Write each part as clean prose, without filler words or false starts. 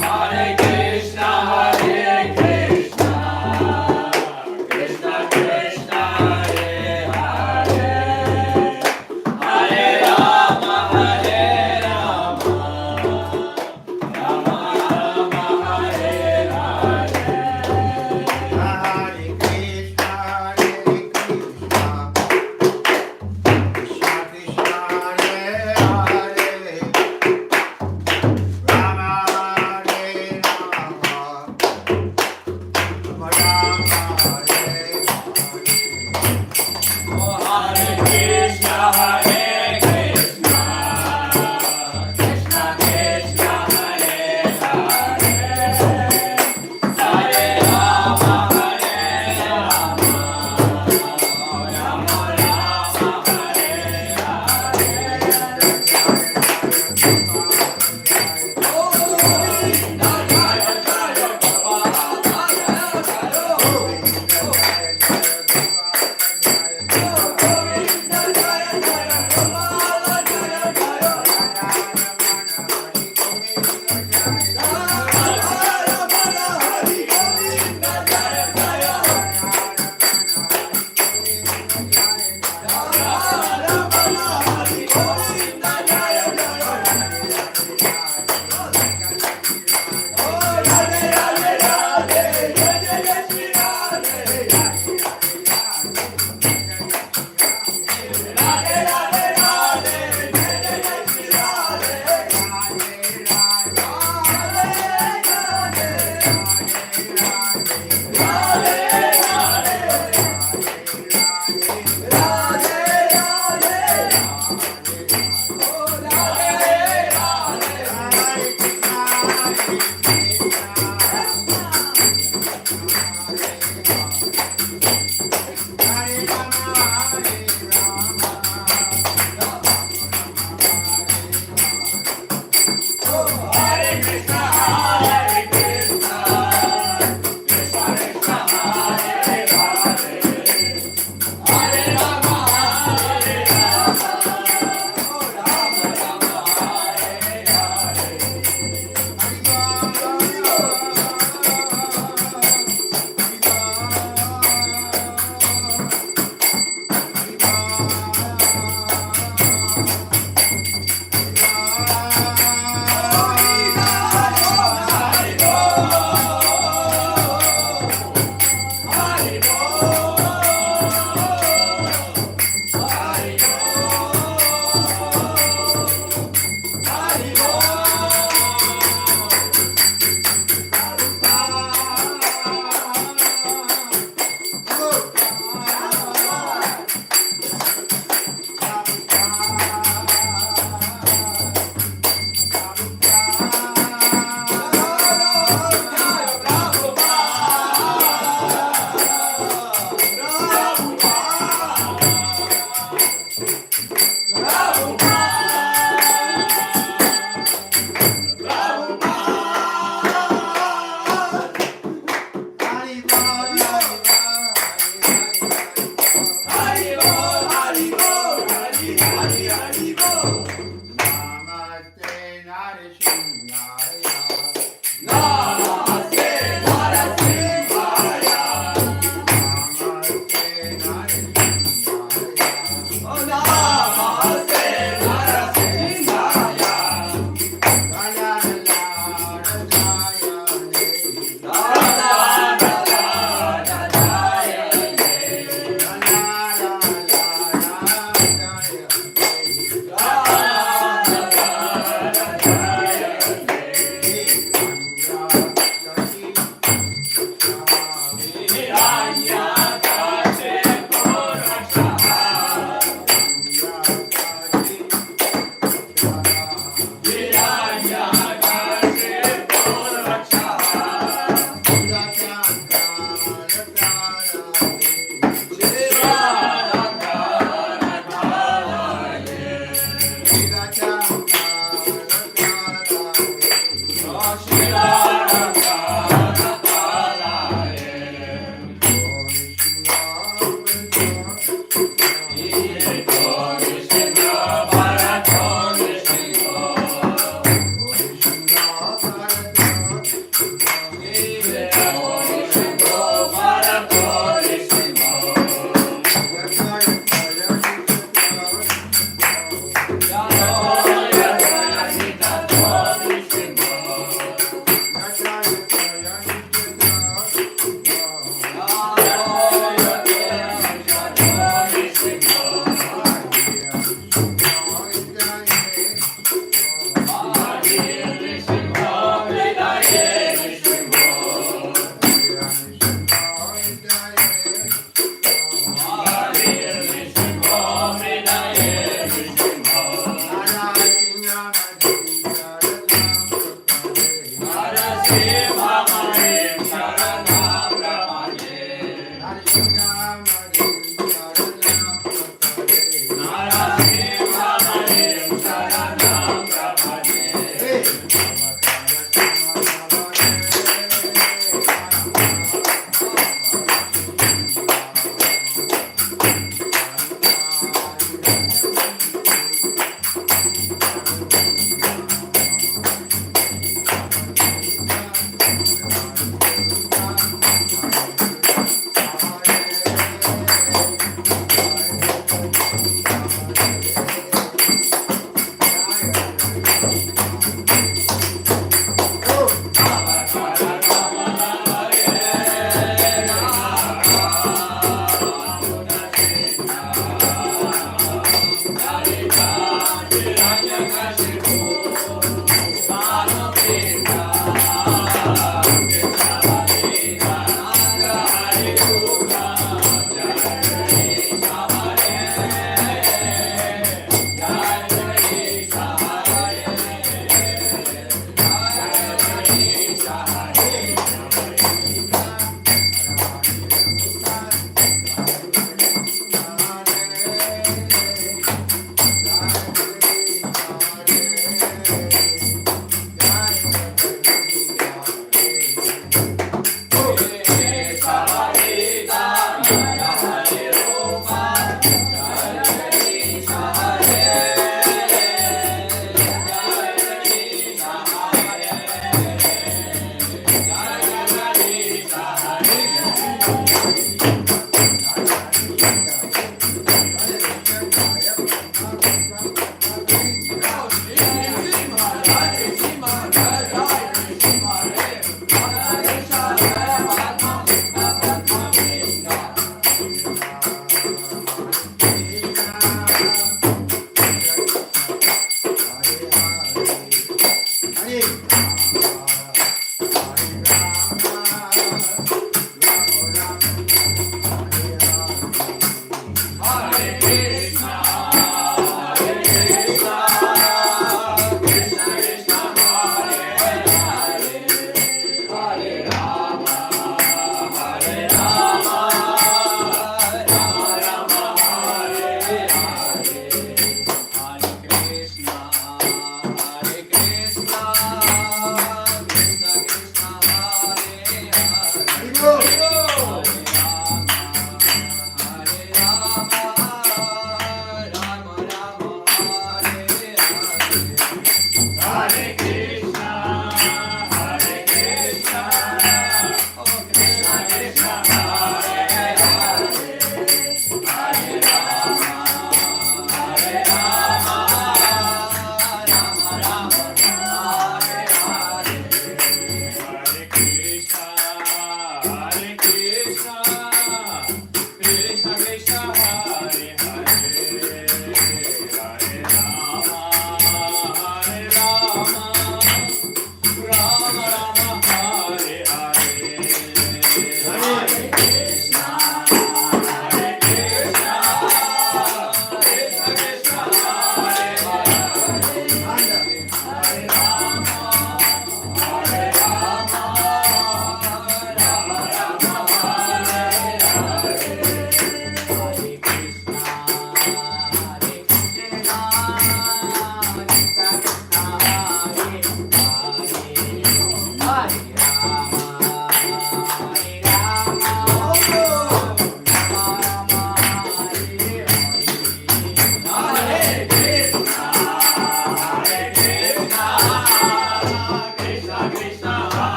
Hare Krishna,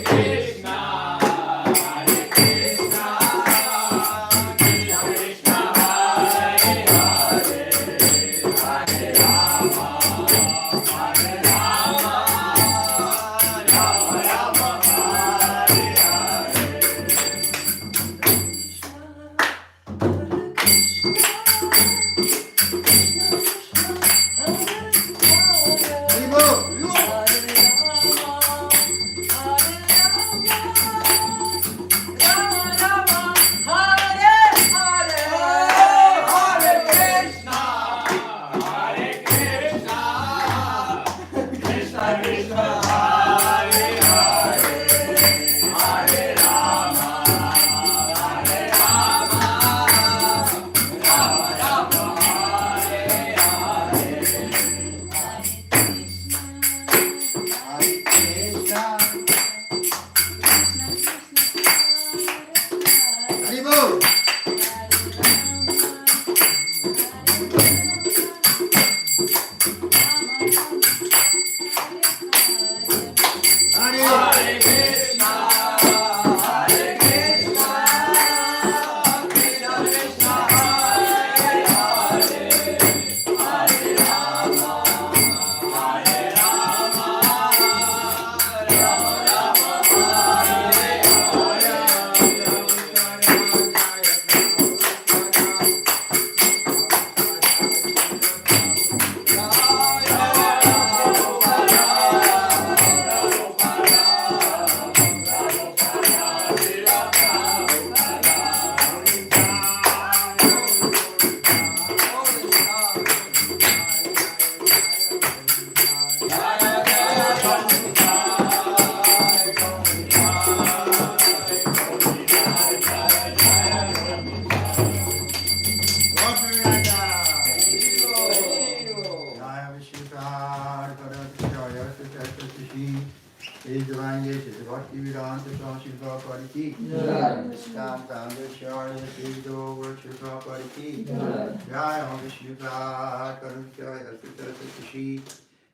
Krishna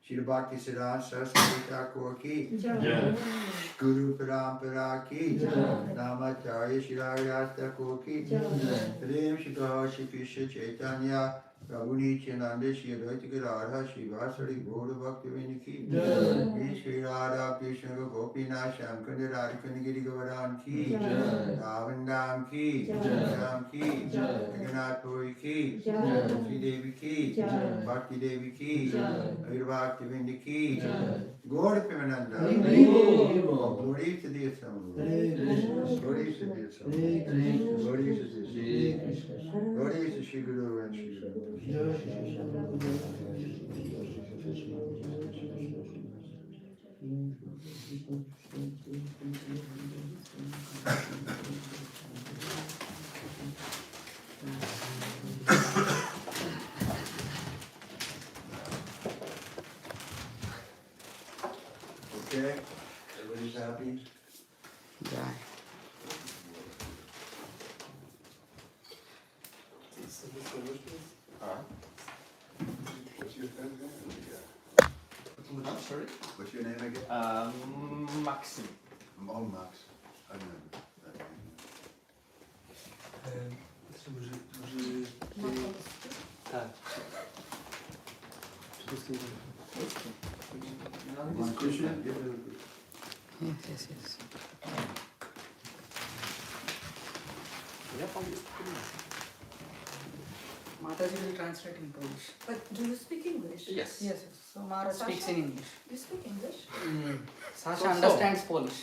Shri Bhakti Siddhanta Saraswati Thakur ki Jai. Guru Parampara ki Jai. Namacharya Shri Haridas Thakur ki Jai. Prem Shri Shri Krishna Chaitanya Prabhu Nityananda Shri Advaita Gadadhar Shri Vasari Gaura Bhaktivinoda ki Jai. Shri Radha Krishna Gopinath Shamkanda Radhikanda Giri Govardhan ki Jai. Davandam ki Jai. Ram ki Jai. Jagannath Puri ki Jai. Sri Devi ki Jai. Bhakti Devi ki Jai. Bhakti Vindiki, Gaur Premananda, glory to the Assembly, glory to the Assembly, glory to the Assembly, glory to Shri Guru and Shri Okay, everybody's happy? Yeah. What's your name again? I'm sorry? What's your name again? Maxim. Oh, Max. I know that name. Tak. One Krishna? Yes. Mataji will translate in Polish. But do you speak English? Yes. Yes. So Mara speaks in English. You speak English? Sasha So. understands Polish.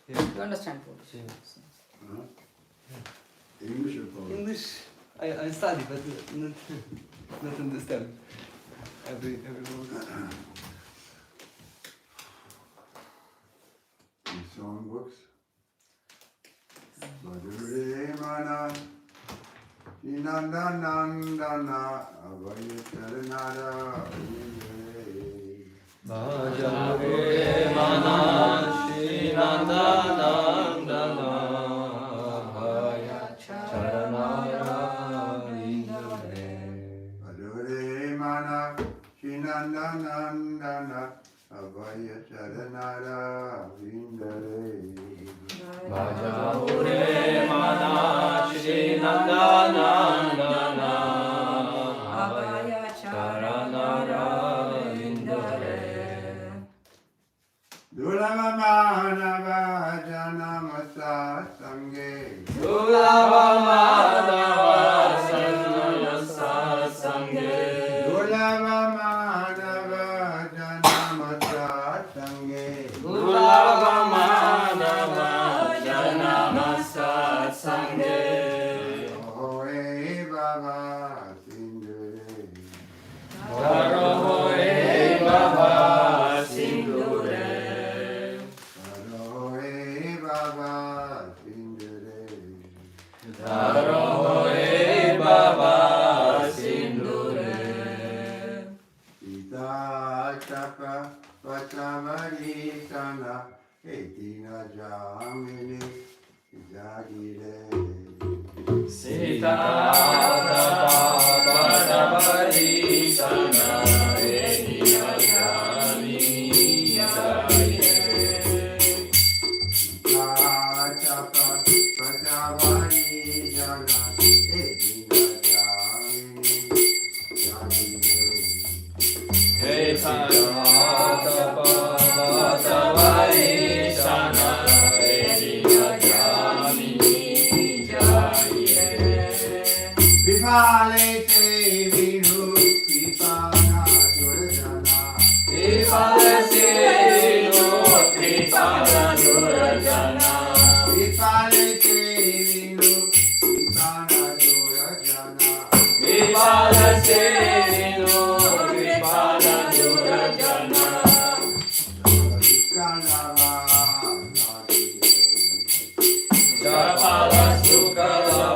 Yeah. You understand Polish? Yeah. Huh? English or Polish? English, I study, but not understand every word. Any songbooks? Madhurya Mana Nandana Abhaya Charanara Bhajagure Mana Shri Nandanandana Bhaya Charanara Indre Madhurya Mana Nandana Abhaya Charanara Vindare Bhajagure Mana Shri Nandanandana Bhaya Charanara Indre Durlava Manava Janamasa Sange Durlava Manava Sannyasa Sanghe Durlava Manava Janamasa Sange Durlava Manava Janamasa Sanghe Ahoe Baba Sindure Varohe Baba Sindure Ahoe Baba Narohe Baba Sindure. Ita Chapa Vachavari Sana Etina Jamini Jagire. Sita Bhagavati Sana Edina Jamini Jagire. Chapa Vachavari Sana Etina Jamini Jagire. Hey Sata Bhagavati Sana Edina Jamini Jagire. Vipale te vinu Vipana Durjana. Vipale te vinu Vipana Durjana. Vipale te vinu Vipana Durjana. Vipale te vinu Vipana Durjana. Japala Sukala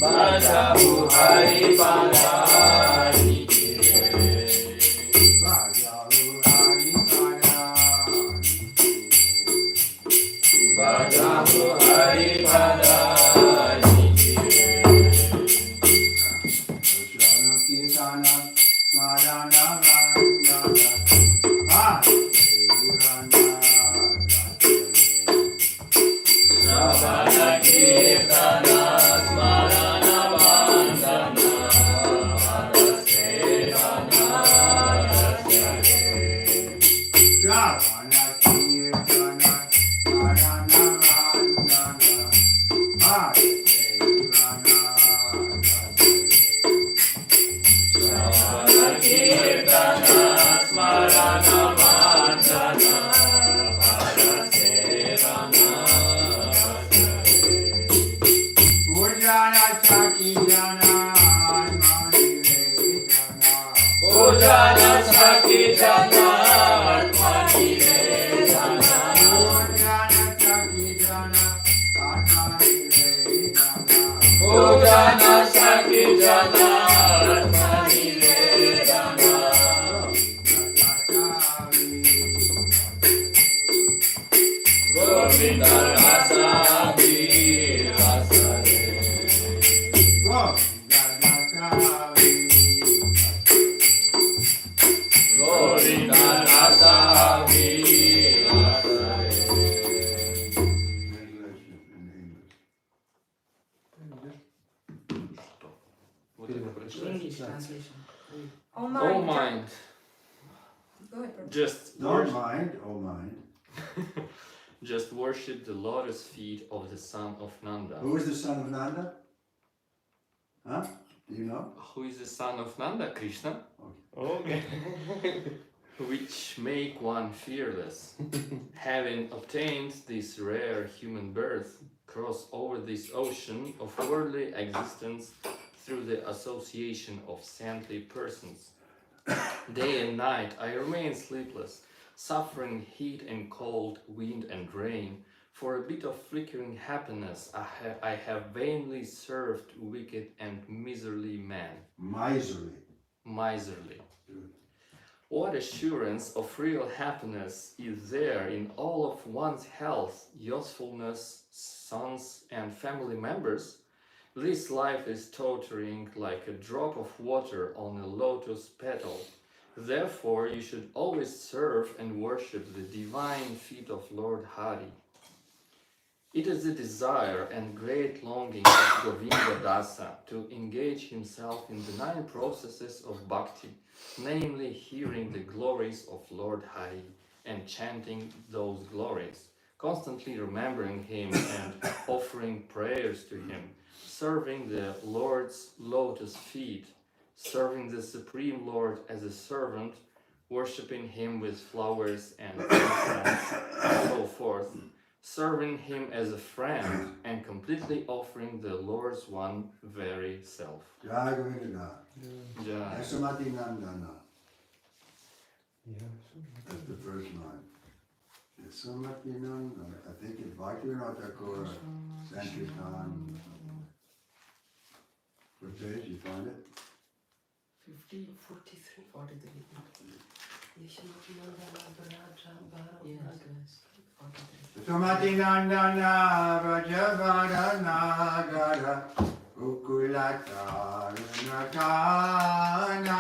Bajahu Hari Pada Nikire. Bajahu Hari Pada Nikire. Sravana Kirtana Smarana Vandana Parasevana Rasyare. Sravana Kirtana Smarana Vandana Parasevana Pujana Sakhi Jana Atmani Vedana. Pujana Sakhi Jana Atmani Vedana. Govinda Rasa Virasa Govinda Rasa Virasa. English translation. Oh Oh mind, Go ahead, Prabhu. just Don't mind, oh mind. just worship the lotus feet of the son of Nanda. Who is the son of Nanda? Huh? Do you know? Who is the son of Nanda? Krishna. Okay. Which make one fearless. Having obtained this rare human birth, cross over this ocean of worldly existence through the association of saintly persons. Day and night I remain sleepless, suffering heat and cold, wind and rain. For a bit of flickering happiness, I have vainly served wicked and miserly men. Miserly. What assurance of real happiness is there in all of one's health, usefulness, sons and family members? This life is tottering like a drop of water on a lotus petal. Therefore, you should always serve and worship the divine feet of Lord Hari. It is the desire and great longing of Govinda Dasa to engage himself in the 9 processes of bhakti, namely hearing the glories of Lord Hari and chanting those glories, constantly remembering him and offering prayers to him, serving the Lord's lotus feet, serving the Supreme Lord as a servant, worshipping him with flowers and incense, and so forth, serving him as a friend, and completely offering the Lord's one very self. Jai Govinda. Jai. Yasamati Nandana. That's the first line. Yasamati Nandana. I think it's Bhaktivinoda Thakur, Sankirtan. What page? You find it? 50, 43, 43. Yes, yes. 43. Yasamati Nandana Vrajavadana Gara Ukulata Runakana.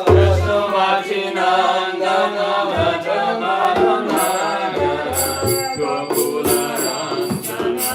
Yasamati Nandana Vrajavadana Gara Gokularandana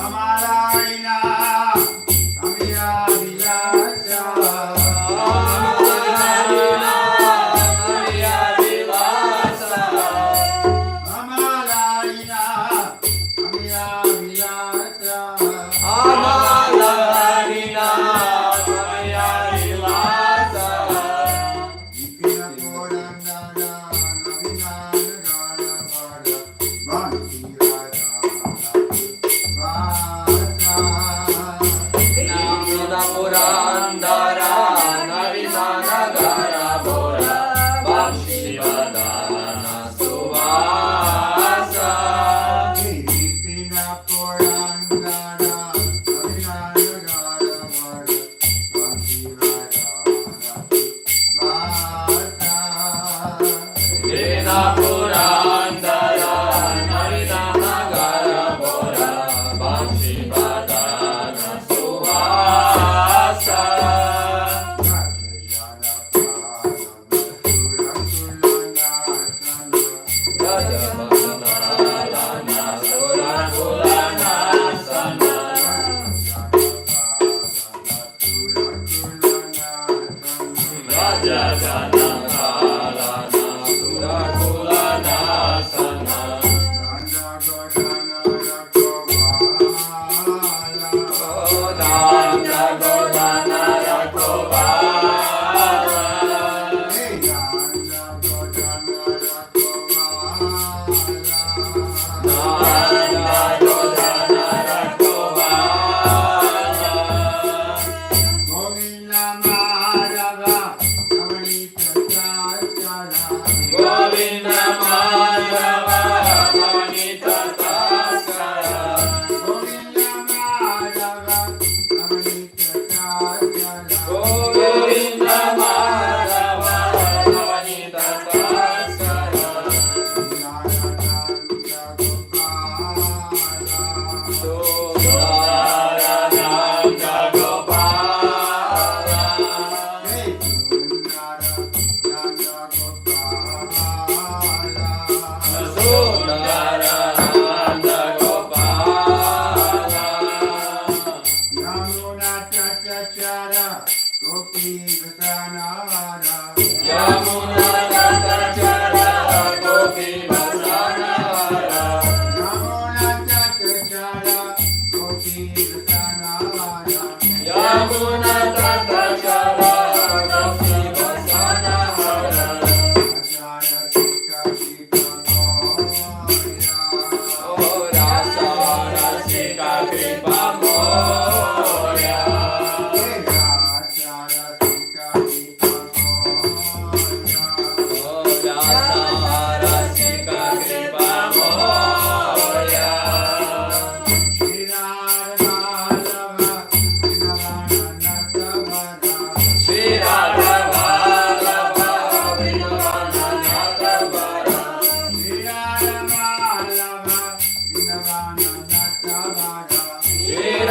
Amarayana, Amira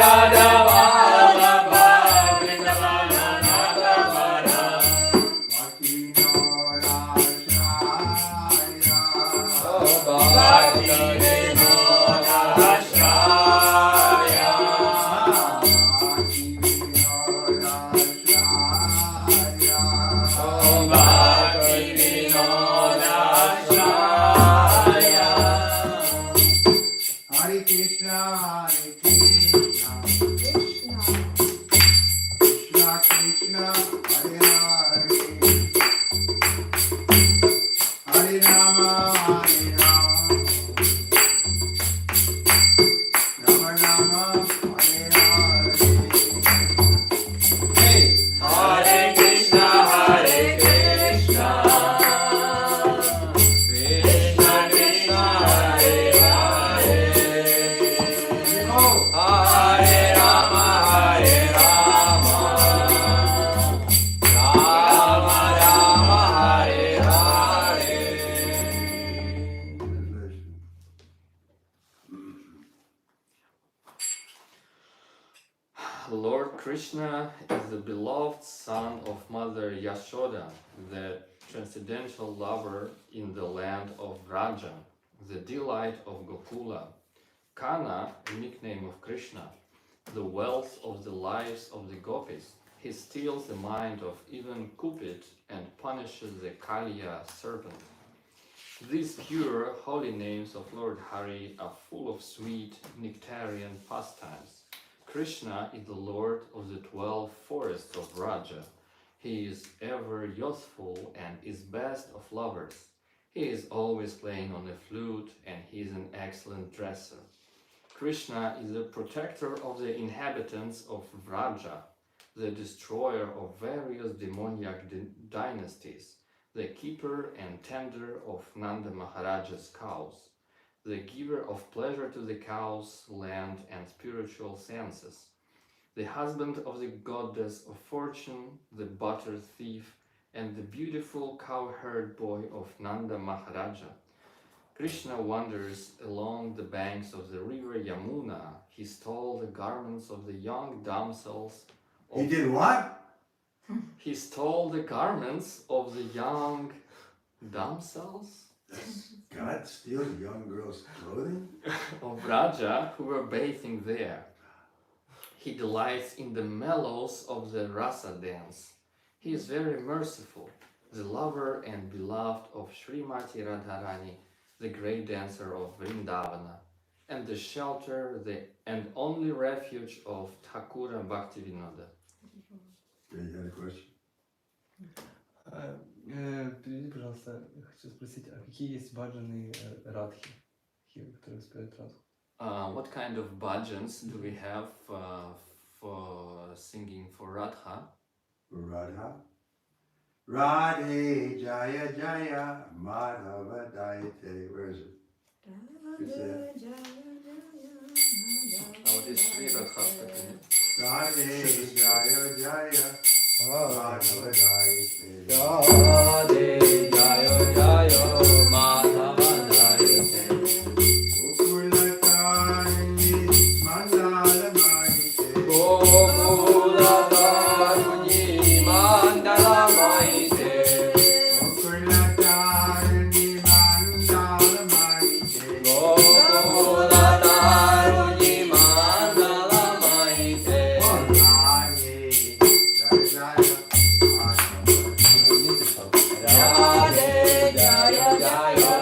Radha Vallabha Vrindavana Nagavara Bhakti Vinoda Shraya Bhakti Vinoda Shraya Bhakti Vinoda Shraya Bhakti Vinoda Shraya Hare Krishna, Krishna. Krishna Krishna, Hare Hare, Hare Rama, Rama Rama, Hare Hare. Hey, Hare Krishna, Hare Krishna, Krishna Krishna, Hare Hare, oh, Hare Rama, Hare Rama, Rama Rama, Hare Hare. Lord Krishna is the beloved son of Mother Yashoda, the transcendental lover in the land of Vraja, the delight of Gokula. Kana, a nickname of Krishna, the wealth of the lives of the gopis. He steals the mind of even Cupid and punishes the Kaliya serpent. These pure, holy names of Lord Hari are full of sweet, nectarian pastimes. Krishna is the Lord of the 12 forests of Raja. He is ever youthful and is best of lovers. He is always playing on the flute and he is an excellent dresser. Krishna is the protector of the inhabitants of Vraja, the destroyer of various demoniac dynasties, the keeper and tender of Nanda Maharaja's cows, the giver of pleasure to the cows, land, and spiritual senses, the husband of the goddess of fortune, the butter thief, and the beautiful cowherd boy of Nanda Maharaja. Krishna wanders along the banks of the river Yamuna. He stole the garments of the young damsels. he did what? He stole the garments of the young damsels God steals young girls' clothing? of Raja who were bathing there. He delights in the mellows of the rasa dance. He is very merciful, the lover and beloved of Srimati Radharani, the great dancer of Vrindavana, and the shelter and only refuge of Thakura Bhaktivinoda. Yeah, you had a question? Приведи, пожалуйста, я хочу спросить, а какие есть баджаны радхи, которые воспевают радху? What kind of bhajans do we have for singing for Radha? Radha. Radhe Jaya Jaya Madhava Daite. Where is it? It's there. What is Sri Radha? Radhe Jaya Jaya Madhava Daite. Radhe Jayo Jayo Madhava Daite. Gokulatani Mandala Maite. Gokulataruni Mandala Maite. Gokulatani Mandala Maite. Gokulataruni Mandala Maite. Radhe Jaya Jaya Radhe Jayo Jayo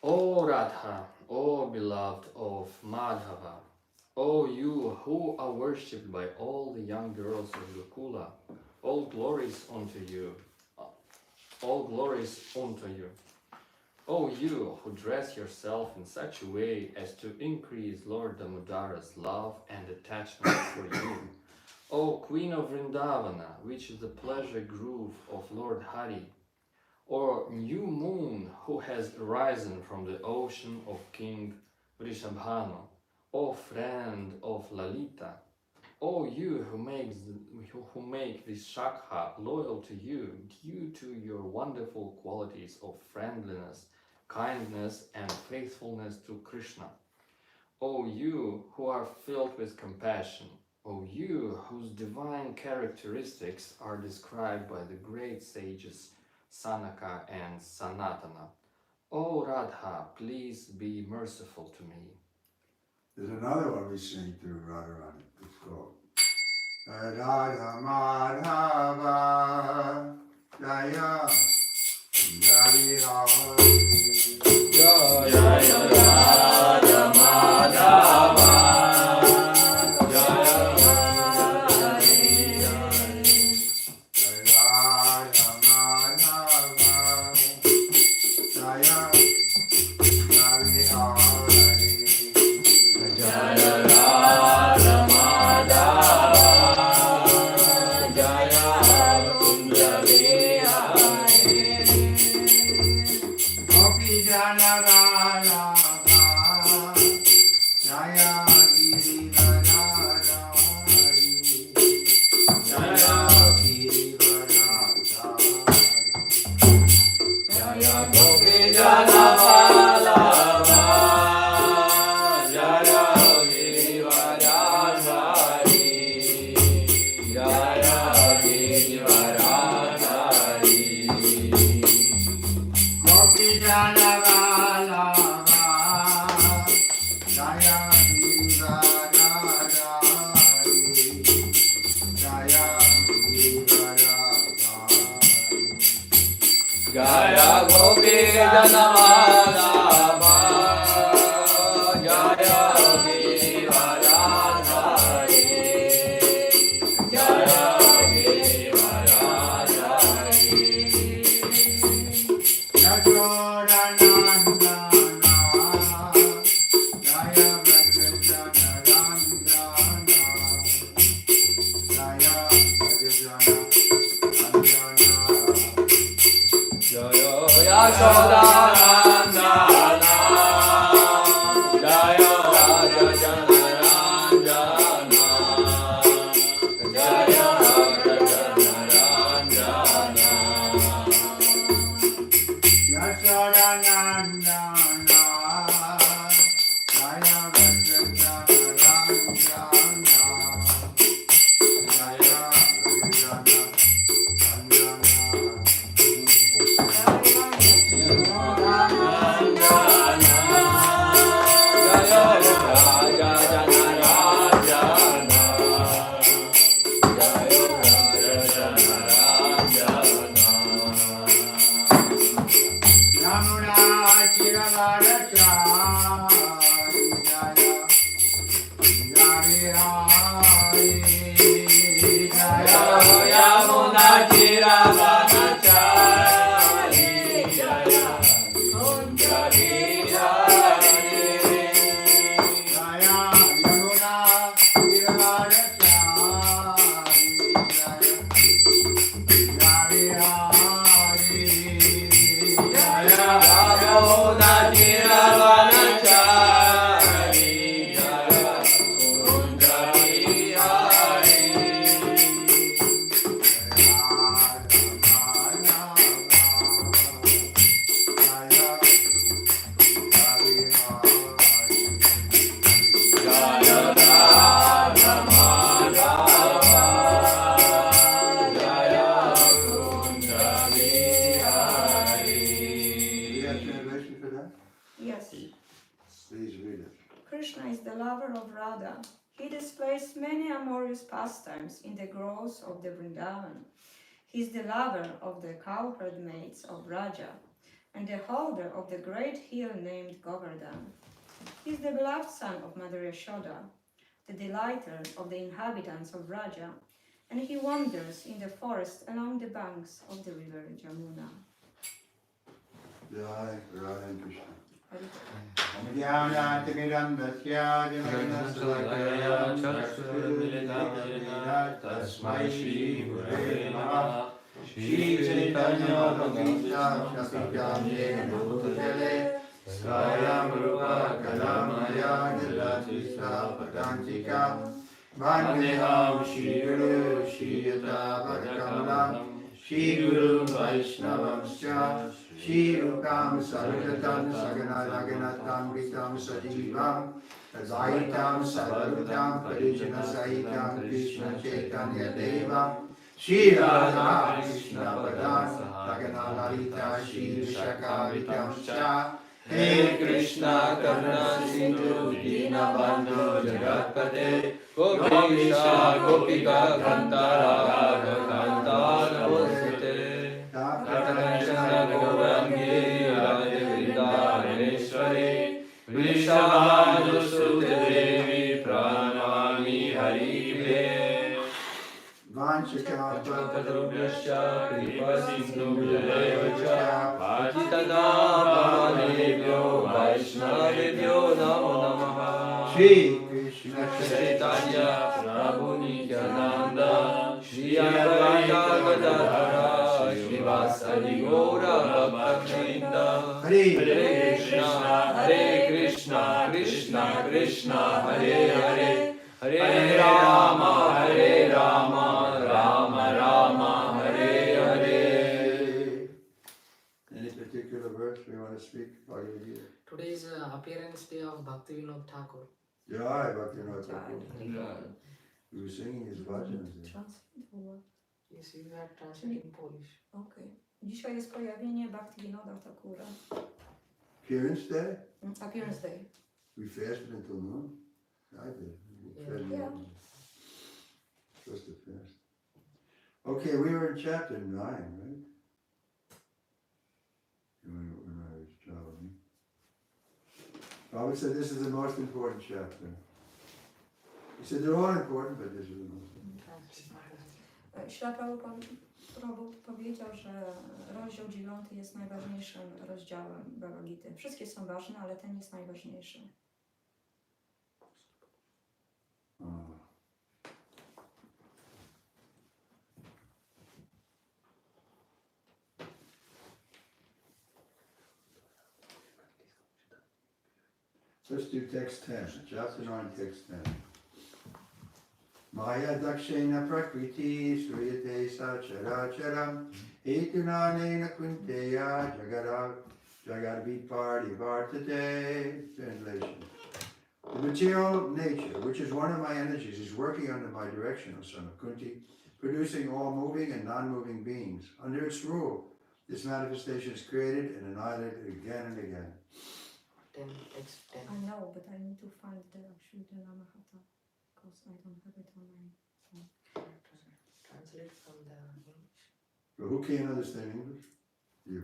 O Radha, O beloved of Madhava, O you who are worshipped by all the young girls of Gokula, all glories unto you, all glories unto you. O you who dress yourself in such a way as to increase Lord Damodara's love and attachment for you. O Queen of Vrindavana, which is the pleasure grove of Lord Hari, or new moon who has arisen from the ocean of King Vrishabhanu, O friend of Lalita, O you who make this Shakha loyal to you due to your wonderful qualities of friendliness, kindness and faithfulness to Krishna. O you who are filled with compassion, O you whose divine characteristics are described by the great sages Sanaka and Sanatana. O Radha, please be merciful to me. There's another one we sing to Radharani. It's called Radha Madhava Jaya Jaya Jaya Radha Madhava Jaya Yes. Please read it. Krishna is the lover of Radha. He displays many amorous pastimes in the groves of the Vrindavan. He is the lover of the cowherd maids of Raja and the holder of the great hill named Govardhan. He is the beloved son of Mother Yashoda, the delighter of the inhabitants of Raja, and he wanders in the forest along the banks of the river Jamuna. Jai Radha and Krishna. Tasmai Shri Gurave Namaha. Shri Chaitanya Bhavita Shakti Bhutale Swayam Rupa Kalamaya Nilatisa Patantika Vandeham Shri Guru Shri Yuta Padakamalam Shri Guru Vaishnavamscha Shri Rupam Sarvatan Sagana Raganatam Vitam Sajivam Advaitam Sarvatam Parijana Sahitam Krishna Chaitanya Devam Shri Radha Krishna Padan Sagana Lalita Shri Vishakavitam Cha He Krishna Karuna Sindhu Dinabandhu Jagatpate Gopisha Gopika Kantara Kanta Namostate Katanachana Gaurangi Radhe Vrindavaneshwari Vrishabhanusute Devi Pranamami Haripe Vanchakapadrubhyasya Kripasindhubhyaya Cha Patitanam Pavanebhyo Vaishnavebhyo Namo Namaha Shri Krishna Chaitanya Prabhu Nityananda Shri Advaita Gadadhara Srivasadi Gaura Bhaktivinoda Hare Krishna Krishna Krishna Hare Hare Hare Rama Rama Rama Hare Hare. Any particular verse we want to speak? Bhagavad Gita. Today is appearance day of Bhakti Vinod Thakur. Jai Bhaktivinoda Thakur. We were singing his bhajans. Translate. Yes, you have translated in Polish. Okay. Dzisiaj jest pojawienie Bhaktivinoda Thakura. Appearance Day? Appearance Day. We fasted until noon. I did. Yeah. Just a fast. Okay, we were in chapter 9, right? When I was traveling. Prabhupada said this is the most important chapter. He said they're all important, but this is the most important. Śla Prabhupada powiedział, że rozdział 9 jest najważniejszym rozdziałem Bhagavad Gity. Wszystkie są ważne, ale ten jest najważniejszy. Let's do text 10, chapter 9, text 10. Maya dakshena prakriti sriyate sacharacharam hetunanena kunteya jagadvipari vartate. Translation. The material nature, which is one of my energies, is working under my direction, O son of Kunti, producing all moving and non-moving beings. Under its rule, this manifestation is created and annihilated again and again. 10, text 10. I know, but I need to find the Namahata because I don't have it on my phone. Translate from the English. But who can't understand English? You.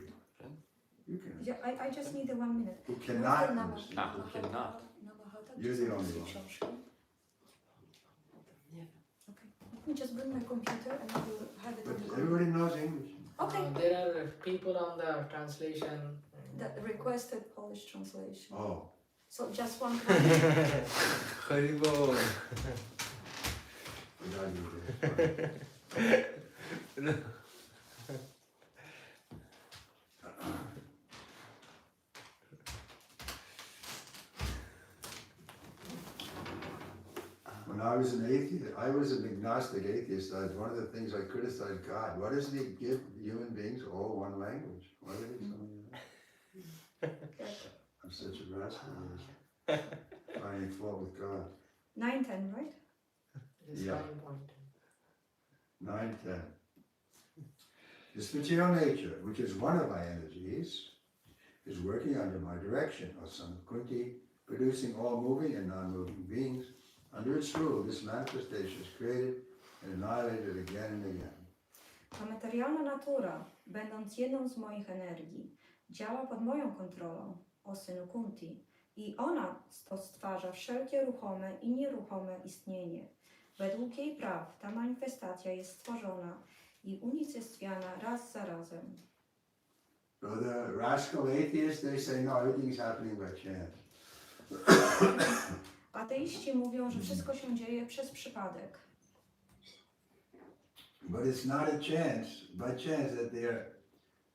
You can. Yeah, I just need 1 minute. Who cannot understand? Who cannot? You're the only one. Okay. Let me just bring my computer and I will have it But on the everybody knows English. Okay. There are people on the translation. The requested Polish translation. Oh. So just one. Haribol. Forgot you were there. When I was an atheist, I was an agnostic atheist. One of the things I criticized God. Why doesn't He give human beings all one language? Why would He tell me that? I'm such a rascal. Finding fault with God. 9:10, right? This Yeah. 9.10. 9:10. This material nature, which is one of my energies, is working under my direction, O son of Kunti, producing all moving and non-moving beings. Under its rule, this manifestation is created and annihilated again and again. Ta materialna natura, będąc jedną z moich energii, działa pod moją kontrolą, o synu Kunti, i ona to stwarza wszelkie ruchome i nieruchome istnienie. Według jej praw ta manifestacja jest stworzona i unicestwiana raz za razem. So the rascal atheists, they say, no, everything is happening by chance. Ateiści mówią, że wszystko się dzieje przez przypadek. But it's not a chance, by chance that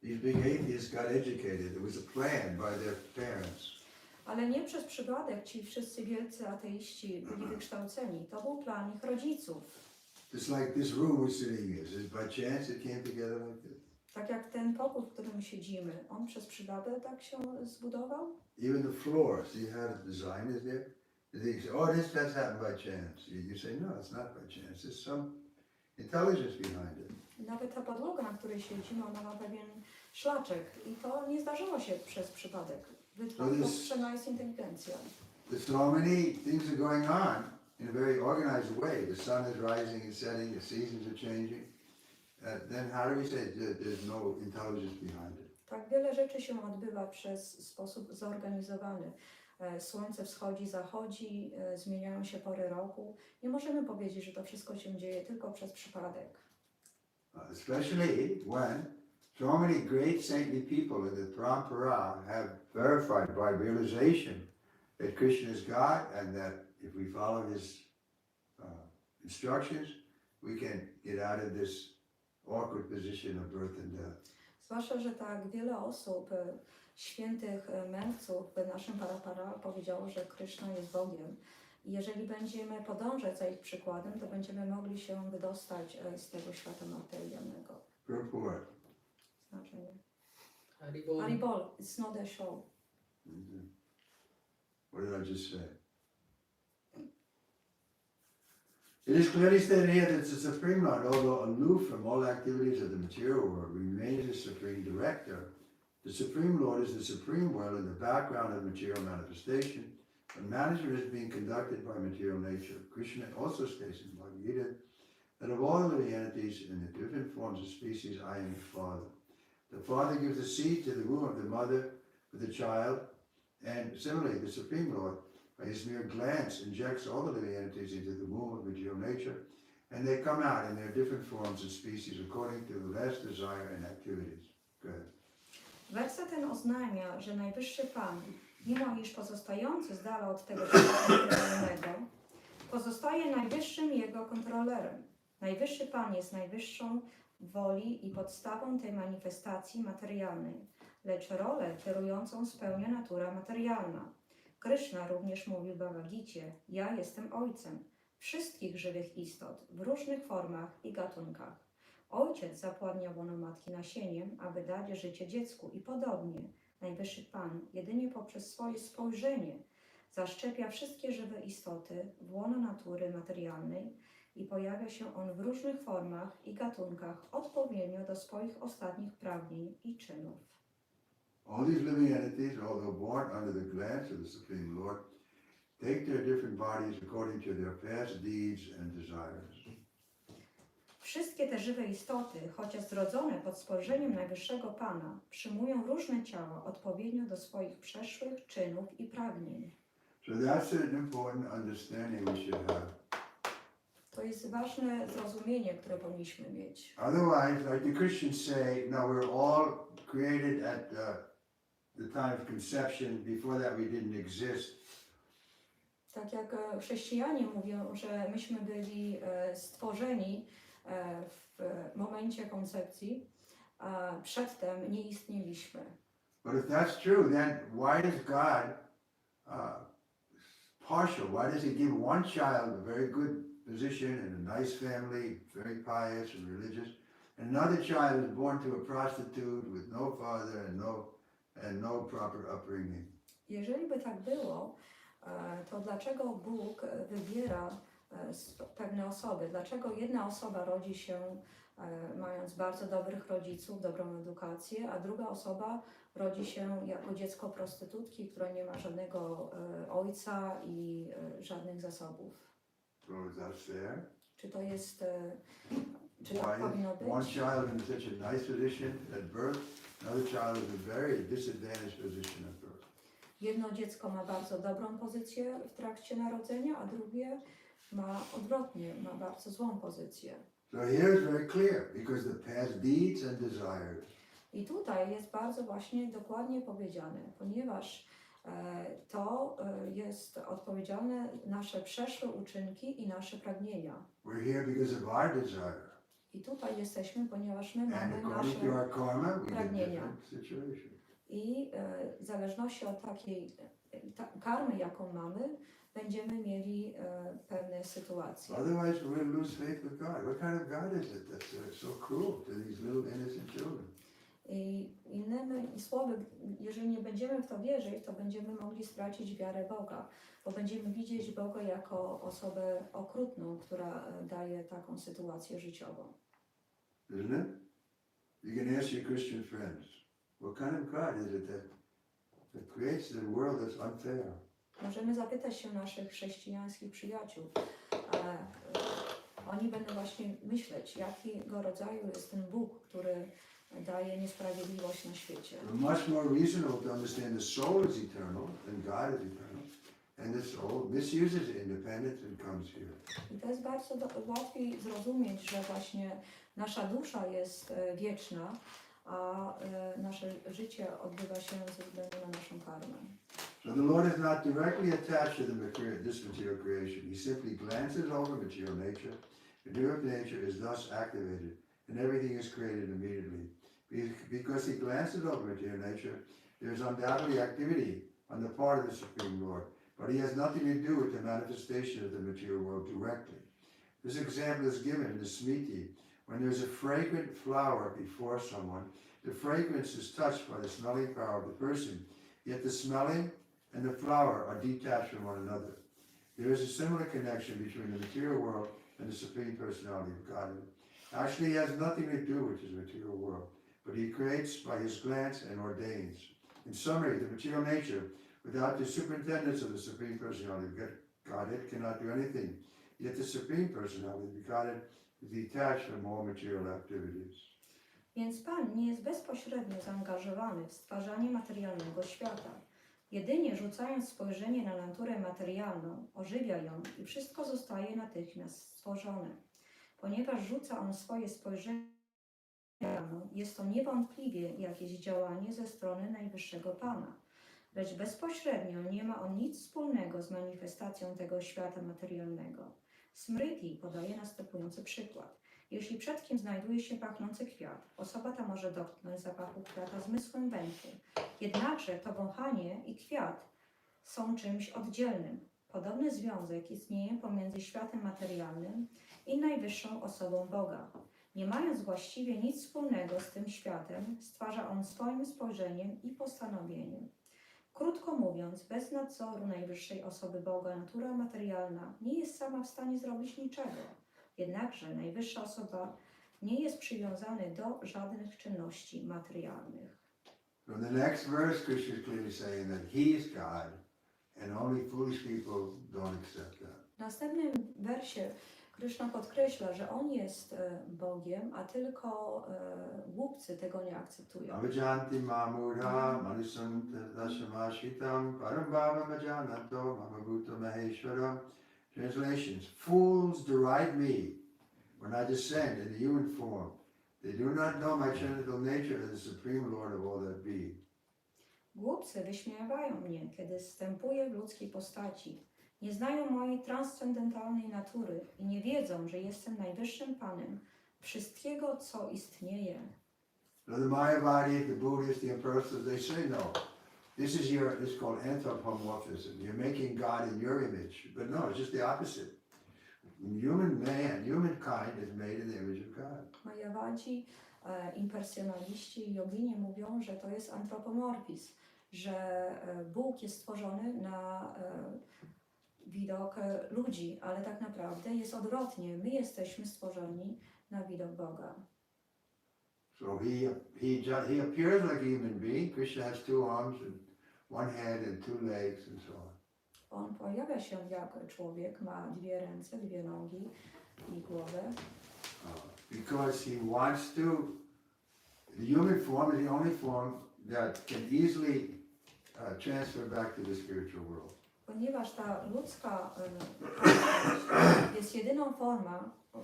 these big atheists got educated. It was a plan by their parents. Ale nie przez przypadek ci wszyscy wielcy ateiści byli wykształceni. To był plan ich rodziców. Just like this room we're sitting in. Is it by chance it came together like this? Tak jak ten pokój, w którym siedzimy, on przez przypadek tak się zbudował? Even the floor, see how the design is there? They say, oh, this just happened by chance. You say, no, it's not by chance. There's some intelligence behind it. Nawet ta podłoga, na której siedzimy, ona ma pewien szlaczek i to nie zdarzyło się przez przypadek. Wytworzona jest inteligencja. There's so many things are going on in a very organized way. The sun is rising and setting, the seasons are changing. Then how do we say there's no intelligence behind it? Tak wiele rzeczy się odbywa przez sposób zorganizowany. Słońce wschodzi, zachodzi, zmieniają się pory roku. Nie możemy powiedzieć, że to wszystko się dzieje tylko przez przypadek. Especially when so many great saintly people in the Parampara have verified by realization that Krishna is God and that if we follow His instructions, we can get out of this awkward position of birth and death. Zwłaszcza, że tak wiele osób, świętych mędrców w naszym Parapara powiedziało, że Krishna jest Bogiem. I jeżeli będziemy podążać za ich przykładem, to będziemy mogli się wydostać z tego świata materialnego. Purport. Znaczenie. Haribol. Haribol, it's not a show. What did I just say? It is clearly stated here that the Supreme Lord, although aloof from all activities of the material world, remains the Supreme Director. The Supreme Lord is the Supreme Will in the background of material manifestation, but management is being conducted by material nature. Krishna also states in Bhagavad Gita that of all living entities in the different forms of species, I am the Father. The Father gives the seed to the womb of the mother for the child, and similarly, the Supreme Lord, by his mere glance, injects all the living entities into the womb of material nature, and they come out in their different forms and species according to the last desire and activities. Go ahead. Werset ten oznajmia, że Najwyższy Pan, mimo iż pozostający z dala od tego świata materialnego, pozostaje najwyższym jego kontrolerem. Najwyższy Pan jest najwyższą woli i podstawą tej manifestacji materialnej, lecz rolę kierującą spełnia natura materialna. Kryszna również mówił w Bhagavad Gicie: ja jestem ojcem wszystkich żywych istot w różnych formach i gatunkach. Ojciec zapładnia łono matki nasieniem, aby dać życie dziecku i podobnie Najwyższy Pan jedynie poprzez swoje spojrzenie zaszczepia wszystkie żywe istoty w łono natury materialnej i pojawia się on w różnych formach i gatunkach odpowiednio do swoich ostatnich pragnień i czynów. All these living entities, although born under the glance of the Supreme Lord, take their different bodies according to their past deeds and desires. Wszystkie te żywe istoty, chociaż zrodzone pod spojrzeniem Najwyższego Pana, przyjmują różne ciała odpowiednio do swoich przeszłych czynów i pragnień. So that's an important understanding we should have. To jest ważne zrozumienie, które powinniśmy mieć. Otherwise, like the Christians say, no, we're all created at the time of conception. Before that, we didn't exist. Tak jak chrześcijanie mówią, że myśmy byli stworzeni w momencie koncepcji, a przedtem nie istnieliśmy. But if that's true, then why is God partial? Why does He give one child a very good position and a nice family, very pious and religious, and another child is born to a prostitute with no father and no proper upbringing? Jeżeli by tak było, to dlaczego Bóg wybiera pewne osoby? Dlaczego jedna osoba rodzi się mając bardzo dobrych rodziców, dobrą edukację, a druga osoba rodzi się jako dziecko prostytutki, która nie ma żadnego ojca i żadnych zasobów? So is that fair? Czy to jest, czy tak powinno być? One child in such a nice position at birth, another child is in a very disadvantaged position at birth. Jedno dziecko ma bardzo dobrą pozycję w trakcie narodzenia, a drugie ma odwrotnie, ma bardzo złą pozycję. So here is very clear, because the past deeds and desires. I tutaj jest bardzo właśnie dokładnie powiedziane, ponieważ to jest odpowiedzialne nasze przeszłe uczynki i nasze pragnienia. We're here because of our desire. I tutaj jesteśmy, ponieważ my And mamy according to nasze our karma, we get pragnienia. different situations. I w zależności od takiej karmy, jaką mamy, będziemy mieli pewne sytuacje. Otherwise, we'll lose faith with God. What kind of God is it that's so cruel to these little innocent children? I innymi słowy, jeżeli nie będziemy w to wierzyć, to będziemy mogli stracić wiarę Boga, bo będziemy widzieć Boga jako osobę okrutną, która daje taką sytuację życiową. Isn't it? You can ask your Christian friends, what kind of God is it that creates the world that's unfair? Możemy zapytać się naszych chrześcijańskich przyjaciół, a oni będą właśnie myśleć, jakiego rodzaju jest ten Bóg, który daje niesprawiedliwość na świecie. Much more reasonable to understand the soul is eternal and God is eternal, and the soul misuses independence and comes here. I to jest bardzo łatwiej zrozumieć, że właśnie nasza dusza jest wieczna, a nasze życie odbywa się ze względu na naszą karmę. So the Lord is not directly attached to this material creation. He simply glances over material nature. Material nature is thus activated, and everything is created immediately. Because He glances over material nature, there is undoubtedly activity on the part of the Supreme Lord, but He has nothing to do with the manifestation of the material world directly. This example is given in the Smriti. When there is a fragrant flower before someone, the fragrance is touched by the smelling power of the person, yet the smelling and the flower are detached from one another. There is a similar connection between the material world and the Supreme Personality of God. Actually, He has nothing to do with His material world, but He creates by His glance and ordains. In summary, the material nature, without the superintendence of the Supreme Personality of Godhead, cannot do anything. Yet the Supreme Personality of Godhead is detached from all material activities. Więc Pan nie jest bezpośrednio zaangażowany w stwarzanie materialnego świata. Jedynie rzucając spojrzenie na naturę materialną, ożywia ją i wszystko zostaje natychmiast stworzone. Ponieważ rzuca On swoje spojrzenie na materialną, jest to niewątpliwie jakieś działanie ze strony Najwyższego Pana. Lecz bezpośrednio nie ma On nic wspólnego z manifestacją tego świata materialnego. Smriti podaje następujący przykład. Jeśli przed kim znajduje się pachnący kwiat, osoba ta może dotknąć zapachu kwiata zmysłem węchu. Jednakże to wąchanie i kwiat są czymś oddzielnym. Podobny związek istnieje pomiędzy światem materialnym i najwyższą osobą Boga. Nie mając właściwie nic wspólnego z tym światem, stwarza on swoim spojrzeniem i postanowieniem. Krótko mówiąc, bez nadzoru najwyższej osoby Boga natura materialna nie jest sama w stanie zrobić niczego. Jednakże najwyższa osoba nie jest przywiązany do żadnych czynności materialnych. From the next verse, Krishna is clearly saying that he is God, and only foolish people don't accept that. W następnym wersie Krishna podkreśla, że on jest Bogiem, a tylko głupcy tego nie akceptują. Avajanti mamudha manusam dashamashitam parambhava majanato mamabhuta maheshwaram. Translations: Fools deride me when I descend in the human form. They do not know my transcendental nature as the supreme Lord of all that be. Głupcy wyśmiewają mnie, kiedy wstępuję w ludzkiej postaci. Nie znają mojej transcendentalnej natury i nie wiedzą, że jestem najwyższym Panem wszystkiego, co istnieje. The Mayavadi, the Buddhists, the Empiricists, they say no. This is called anthropomorphism. You're making God in your image. But no, it's just the opposite. Humankind is made in the image of God. Majawadzi, impersonaliści i jogini mówią, że to jest antropomorfizm, że Bóg jest stworzony na widok ludzi, ale tak naprawdę jest odwrotnie. My jesteśmy stworzeni na widok Boga. So he appears like a human being. Krishna has two arms and one head and two legs and so on. On pojawia się jak człowiek, ma dwie ręce, dwie nogi i głowę. Because he wants to. The human form is the only form that can easily transfer back to the spiritual world. Ponieważ ta ludzka jest jedyną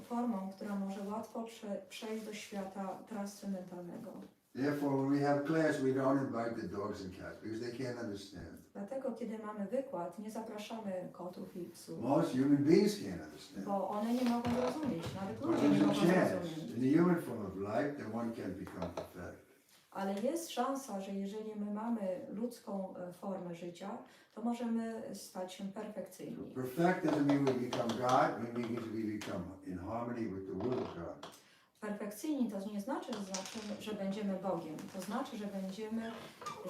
formą, która może łatwo przejść do świata transcendentalnego. Therefore, when we have class, we don't invite the dogs and cats because they can't understand. Dlatego, kiedy mamy wykład, nie zapraszamy kotów i psów, Most human beings can't understand. bo one nie mogą rozumieć, nawet But ludzie nie there's a mogą chance rozumieć. in the human form of life that one can become perfect. Ale jest szansa, że jeżeli my mamy ludzką formę życia, to możemy stać się perfekcyjni. Perfect doesn't mean we become God, it means we become in harmony with the will of God. Perfekcyjni to nie znaczy, że będziemy Bogiem. To znaczy, że będziemy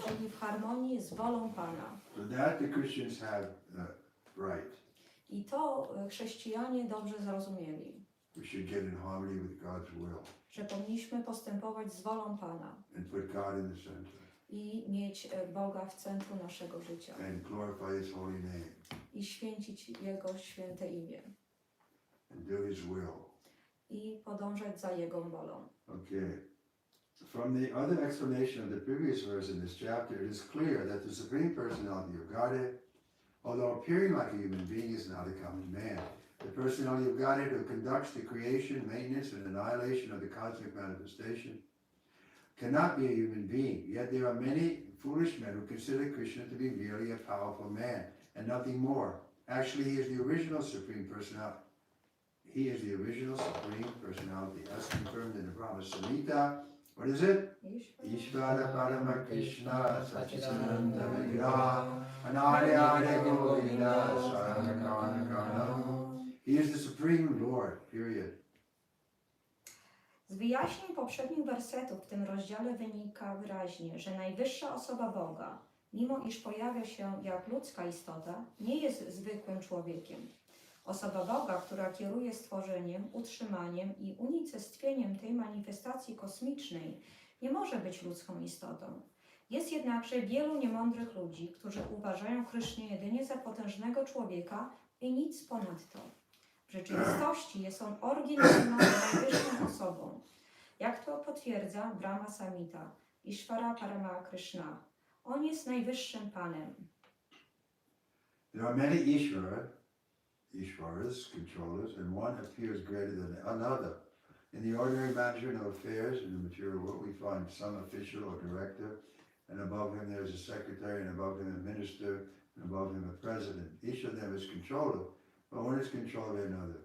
żyli w harmonii z wolą Pana. So that the Christians have right. I to chrześcijanie dobrze zrozumieli, We should get in harmony with God's will że powinniśmy postępować z wolą Pana and put God in the center i mieć Boga w centrum naszego życia and glorify His holy name i święcić Jego święte imię and do His will. i podążać za Jego wolą. Okay. From the other explanation of the previous verse in this chapter, it is clear that the Supreme Personality of Godhead, although appearing like a human being, is not a common man. The personality of Godhead who conducts the creation, maintenance, and annihilation of the cosmic manifestation cannot be a human being. Yet there are many foolish men who consider Krishna to be merely a powerful man and nothing more. Actually, he is the original Supreme Personality. He is the original Supreme Personality, as confirmed in the Brahma Samhita. What is it? Ishvara Parama Krishna Satchitananda Vigraha Anadya Govinda Saranakana Karnam. He is the Supreme Lord, period. Z wyjaśnień poprzednich wersetów w tym rozdziale wynika wyraźnie, że najwyższa osoba Boga, mimo iż pojawia się jak ludzka istota, nie jest zwykłym człowiekiem. Osoba Boga, która kieruje stworzeniem, utrzymaniem i unicestwieniem tej manifestacji kosmicznej, nie może być ludzką istotą. Jest jednakże wielu niemądrych ludzi, którzy uważają Kryszny jedynie za potężnego człowieka i nic ponadto. W rzeczywistości jest on oryginalną, najwyższą osobą. Jak to potwierdza Brahma Samhita, Ishvara Parama Krishna. On jest najwyższym Panem. There are many Ishvaras, controllers, and one appears greater than another. In the ordinary management of affairs in the material world, we find some official or director, and above him there is a secretary, and above him a minister, and above him a president. Each of them is controller, but one is controlled by another.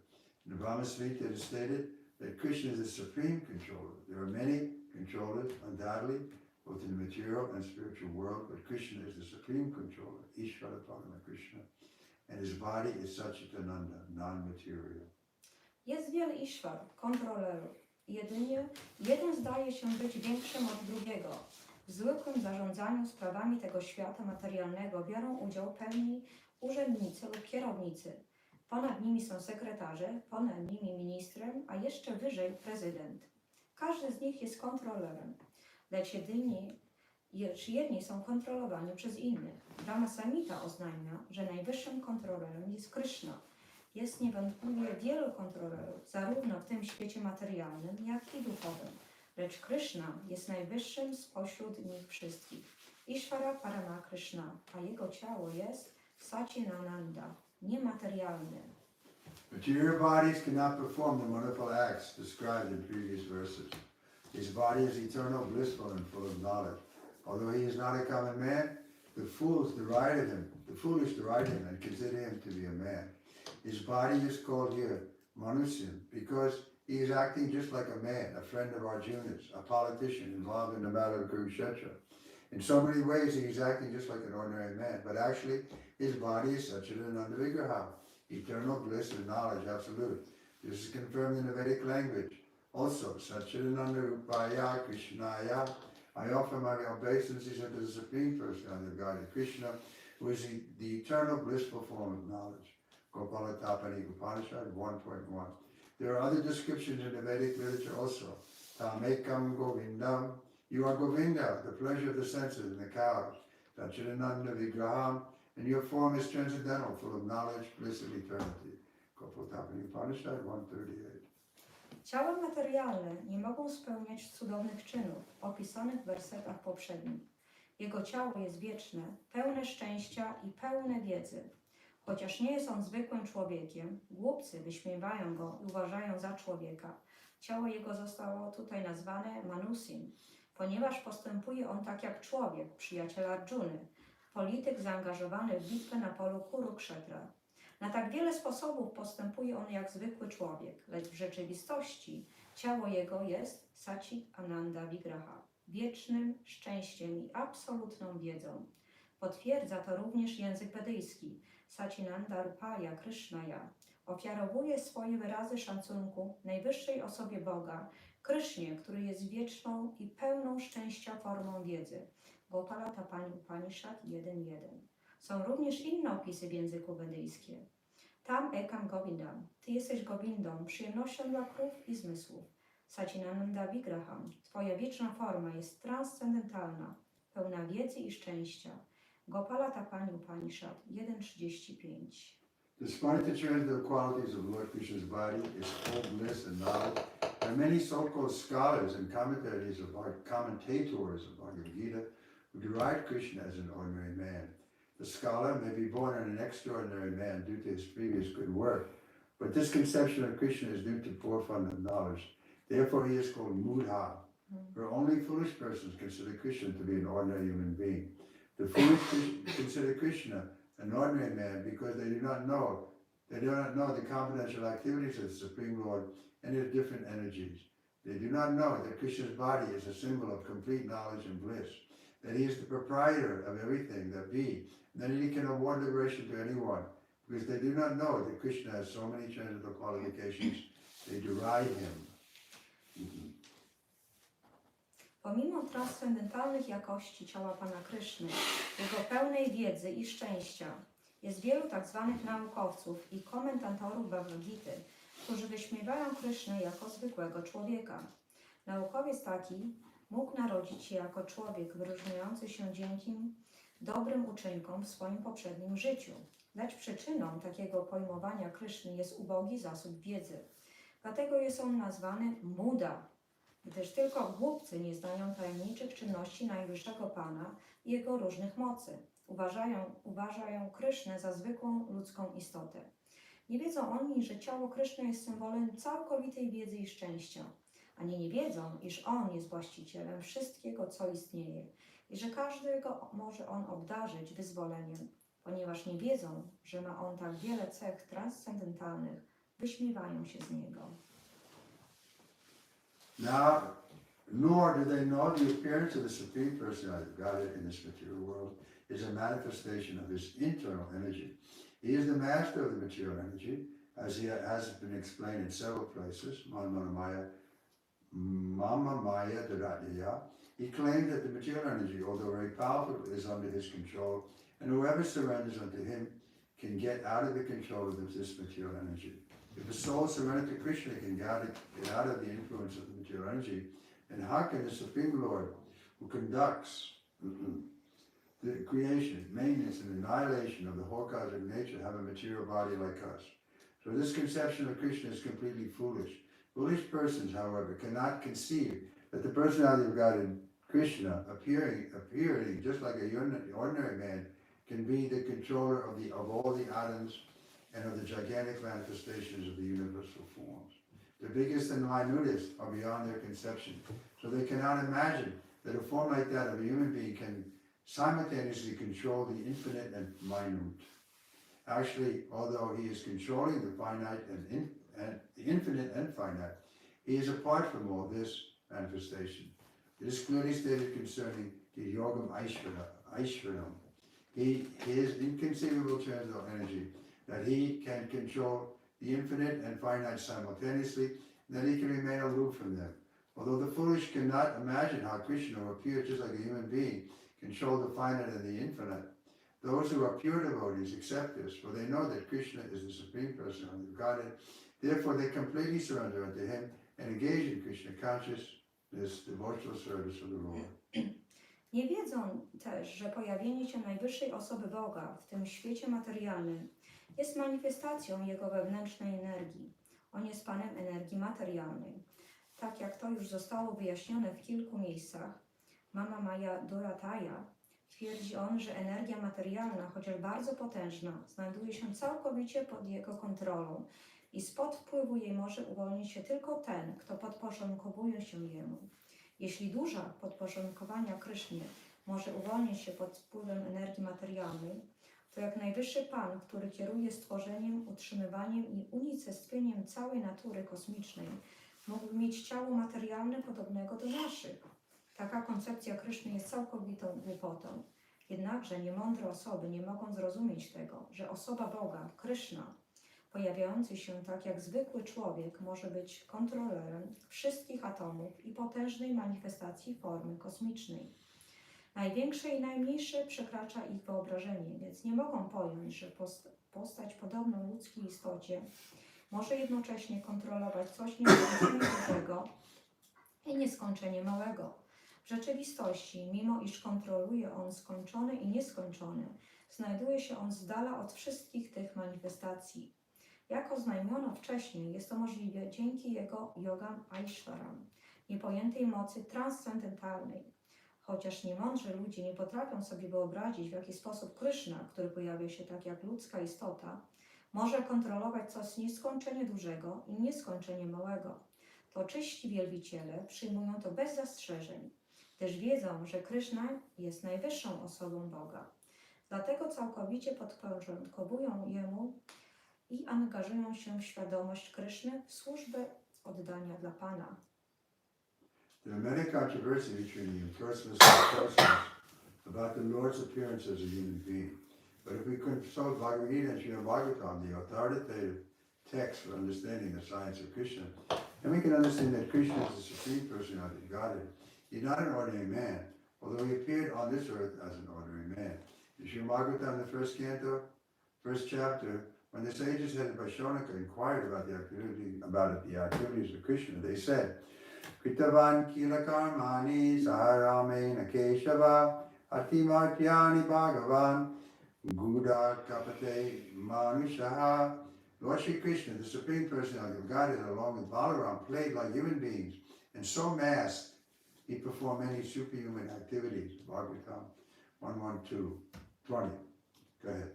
In the Brahma Samhita it is stated that Krishna is the supreme controller. There are many controllers, undoubtedly, both in the material and spiritual world, but Krishna is the supreme controller, Ishvara Parama Krishna, and his body is Satchitananda, non-material. Jest wiele Ishwar, kontrolerów. Jedynie jeden zdaje się być większym od drugiego. W zwykłym zarządzaniu sprawami tego świata materialnego biorą udział pełni urzędnicy lub kierownicy. Ponad nimi są sekretarze, ponad nimi ministrem, a jeszcze wyżej prezydent. Każdy z nich jest kontrolerem, lecz jedni są kontrolowani przez innych. Brahma Samhita oznajmia, że najwyższym kontrolerem jest Krishna. Jest niewątpliwie wielu kontrolerów, zarówno w tym świecie materialnym, jak i duchowym. Lecz Krishna jest najwyższym spośród nich wszystkich. Ishvara Parama Krishna, a jego ciało jest Satchitananda, niematerialny. Material bodies cannot perform the wonderful acts described in previous verses. His body is eternal, blissful, and full of knowledge. Although he is not a common man, the foolish deride him and consider him to be a man. His body is called here Manusyan because he is acting just like a man, a friend of Arjuna's, a politician involved in the matter of Kurukshetra. In so many ways, he is acting just like an ordinary man, but actually, his body is Satchitananda Vigraha, eternal bliss and knowledge absolute. This is confirmed in the Vedic language. Also, Satchitananda Rupaya Krishnaya, I offer my obeisances unto the Supreme Personality of God, Krishna, who is the eternal blissful form of knowledge. Gopala Tapani Upanishad 1.1. There are other descriptions in the Vedic literature also. Tamekam Govindam, you are Govinda, the pleasure of the senses and the cows. Satchitananda Vigraham, and your form is transcendental, full of knowledge, bliss, and eternity. Gopala Tapani Upanishad 138. Ciała materialne nie mogą spełniać cudownych czynów opisanych w wersetach poprzednich. Jego ciało jest wieczne, pełne szczęścia i pełne wiedzy. Chociaż nie jest on zwykłym człowiekiem, głupcy wyśmiewają go i uważają za człowieka. Ciało jego zostało tutaj nazwane Manusyan, ponieważ postępuje on tak jak człowiek, przyjaciel Arjuny, polityk zaangażowany w bitwę na polu Kurukshetra. Na tak wiele sposobów postępuje on jak zwykły człowiek, lecz w rzeczywistości ciało jego jest Satchitananda Vigraha, wiecznym szczęściem i absolutną wiedzą. Potwierdza to również język wedyjski. Satchitananda Rupaya Krishnaya ofiarowuje swoje wyrazy szacunku najwyższej osobie Boga, Krysznie, który jest wieczną i pełną szczęścia formą wiedzy. Gopala Tapani Upanishad 1.1. Są również inne opisy w języku wedyjskim. Tam ekam Govindam, ty jesteś Govindą, przyjemnością dla krów i zmysłów. Satchitananda Vigraham, twoja wieczna forma jest transcendentalna, pełna wiedzy i szczęścia. Gopala Tapani Upanishad 1.35. Despite the transcendental qualities of Lord Krishna's body, his full bliss and knowledge, there are many so-called scholars and commentators of Bhagavad Gita who deride Krishna as an ordinary man. The scholar may be born an extraordinary man due to his previous good work, but this conception of Krishna is due to poor fund of knowledge. Therefore, he is called Mudha. For only foolish persons consider Krishna to be an ordinary human being. The foolish consider Krishna an ordinary man because they do not know the confidential activities of the Supreme Lord and his different energies. They do not know that Krishna's body is a symbol of complete knowledge and bliss, that he is the proprietor of everything that be, and that he can award liberation to anyone, because they do not know that Krishna has so many transcendental qualifications, they deride him. Pomimo transcendentalnych jakości ciała Pana Kryszny, jego pełnej wiedzy i szczęścia, jest wielu tak zwanych naukowców i komentatorów Bhagavad Gity, którzy wyśmiewają Krysznę jako zwykłego człowieka. Naukowiec taki mógł narodzić się jako człowiek wyróżniający się dzięki dobrym uczynkom w swoim poprzednim życiu. Lecz przyczyną takiego pojmowania Kryszny jest ubogi zasób wiedzy. Dlatego jest on nazwany Muda, gdyż tylko głupcy nie znają tajemniczych czynności Najwyższego Pana i jego różnych mocy. Uważają Krysznę za zwykłą ludzką istotę. Nie wiedzą oni, że ciało Kryszny jest symbolem całkowitej wiedzy i szczęścia, ani nie wiedzą, iż on jest właścicielem wszystkiego, co istnieje i że każdego może on obdarzyć wyzwoleniem. Ponieważ nie wiedzą, że ma on tak wiele cech transcendentalnych, wyśmiewają się z niego. Now, nor do they know the appearance of the Supreme Personality of Godhead in this material world is a manifestation of his internal energy. He is the master of the material energy, as he has been explained in several places. Mama Maya Dharatya. He claimed that the material energy, although very powerful, is under his control, and whoever surrenders unto him can get out of the control of this material energy. If a soul surrendered to Krishna can get out of the influence of the material energy, then how can the Supreme Lord, who conducts the creation, maintenance, and annihilation of the whole cosmic nature, have a material body like us? So this conception of Krishna is completely foolish. Foolish persons, however, cannot conceive that the personality of God in Krishna, appearing just like an ordinary man, can be the controller of all the atoms and of the gigantic manifestations of the universal forms. The biggest and minutest are beyond their conception, so they cannot imagine that a form like that of a human being can simultaneously control the infinite and minute. Actually, although he is controlling the finite and the infinite and finite, he is apart from all this manifestation. It is clearly stated concerning the Yogam Aishvaram, his inconceivable transcendental energy, that he can control the infinite and finite simultaneously, and that he can remain aloof from them. Although the foolish cannot imagine how Krishna, who appears just like a human being, controlled the finite and the infinite, those who are pure devotees accept this, for they know that Krishna is the Supreme Personality of Godhead. Therefore, they completely surrender unto him and engage in Krishna consciousness, devotional service of the Lord. Nie wiedzą też, że pojawienie się najwyższej osoby Boga w tym świecie materialnym jest manifestacją Jego wewnętrznej energii. On jest Panem energii materialnej. Tak jak to już zostało wyjaśnione w kilku miejscach, Mama Maya Dharatya, twierdzi on, że energia materialna, chociaż bardzo potężna, znajduje się całkowicie pod jego kontrolą i spod wpływu jej może uwolnić się tylko ten, kto podporządkowuje się jemu. Jeśli dusza podporządkowania Krysznie może uwolnić się pod wpływem energii materialnej, to jak najwyższy Pan, który kieruje stworzeniem, utrzymywaniem i unicestwieniem całej natury kosmicznej, mógł mieć ciało materialne podobnego do naszych. Taka koncepcja Kryszny jest całkowitą głupotą. Jednakże niemądre osoby nie mogą zrozumieć tego, że osoba Boga, Kryszna, pojawiający się tak jak zwykły człowiek, może być kontrolerem wszystkich atomów i potężnej manifestacji formy kosmicznej. Największe i najmniejsze przekracza ich wyobrażenie, więc nie mogą pojąć, że postać podobną ludzkiej istocie może jednocześnie kontrolować coś nieskończenie dużego i nieskończenie małego. W rzeczywistości, mimo iż kontroluje on skończone i nieskończone, znajduje się on z dala od wszystkich tych manifestacji. Jak oznajmiono wcześniej, jest to możliwe dzięki jego yogam Aishwaram, niepojętej mocy transcendentalnej. Chociaż niemądrzy ludzie nie potrafią sobie wyobrazić, w jaki sposób Kryszna, który pojawia się tak jak ludzka istota, może kontrolować coś nieskończenie dużego i nieskończenie małego, to czyści wielbiciele przyjmują to bez zastrzeżeń, gdyż wiedzą, że Kryszna jest najwyższą osobą Boga. Dlatego całkowicie podporządkowują Jemu i angażują się w świadomość Kryszny w służbę oddania dla Pana. There are many controversies between the impersonalists and persons about the Lord's appearance as a human being. But if we consult Bhagavad Gita and Srimad Bhagavatam, the authoritative text for understanding the science of Krishna, then we can understand that Krishna is the Supreme Personality of Godhead. He's not an ordinary man, although he appeared on this earth as an ordinary man. In Srimad Bhagavatam, the first canto, first chapter, when the sages headed by Shonaka inquired about the activities of Krishna, they said, Kritavan kila karmani saharamena keshava atimartyani bhagavan guda kapate manushaha. Lord Shri Krishna, the Supreme Personality of Godhead, along with Balaram, played like human beings, and so masked, he performed many superhuman activities. Bhagavatam 1:1-20. Go ahead.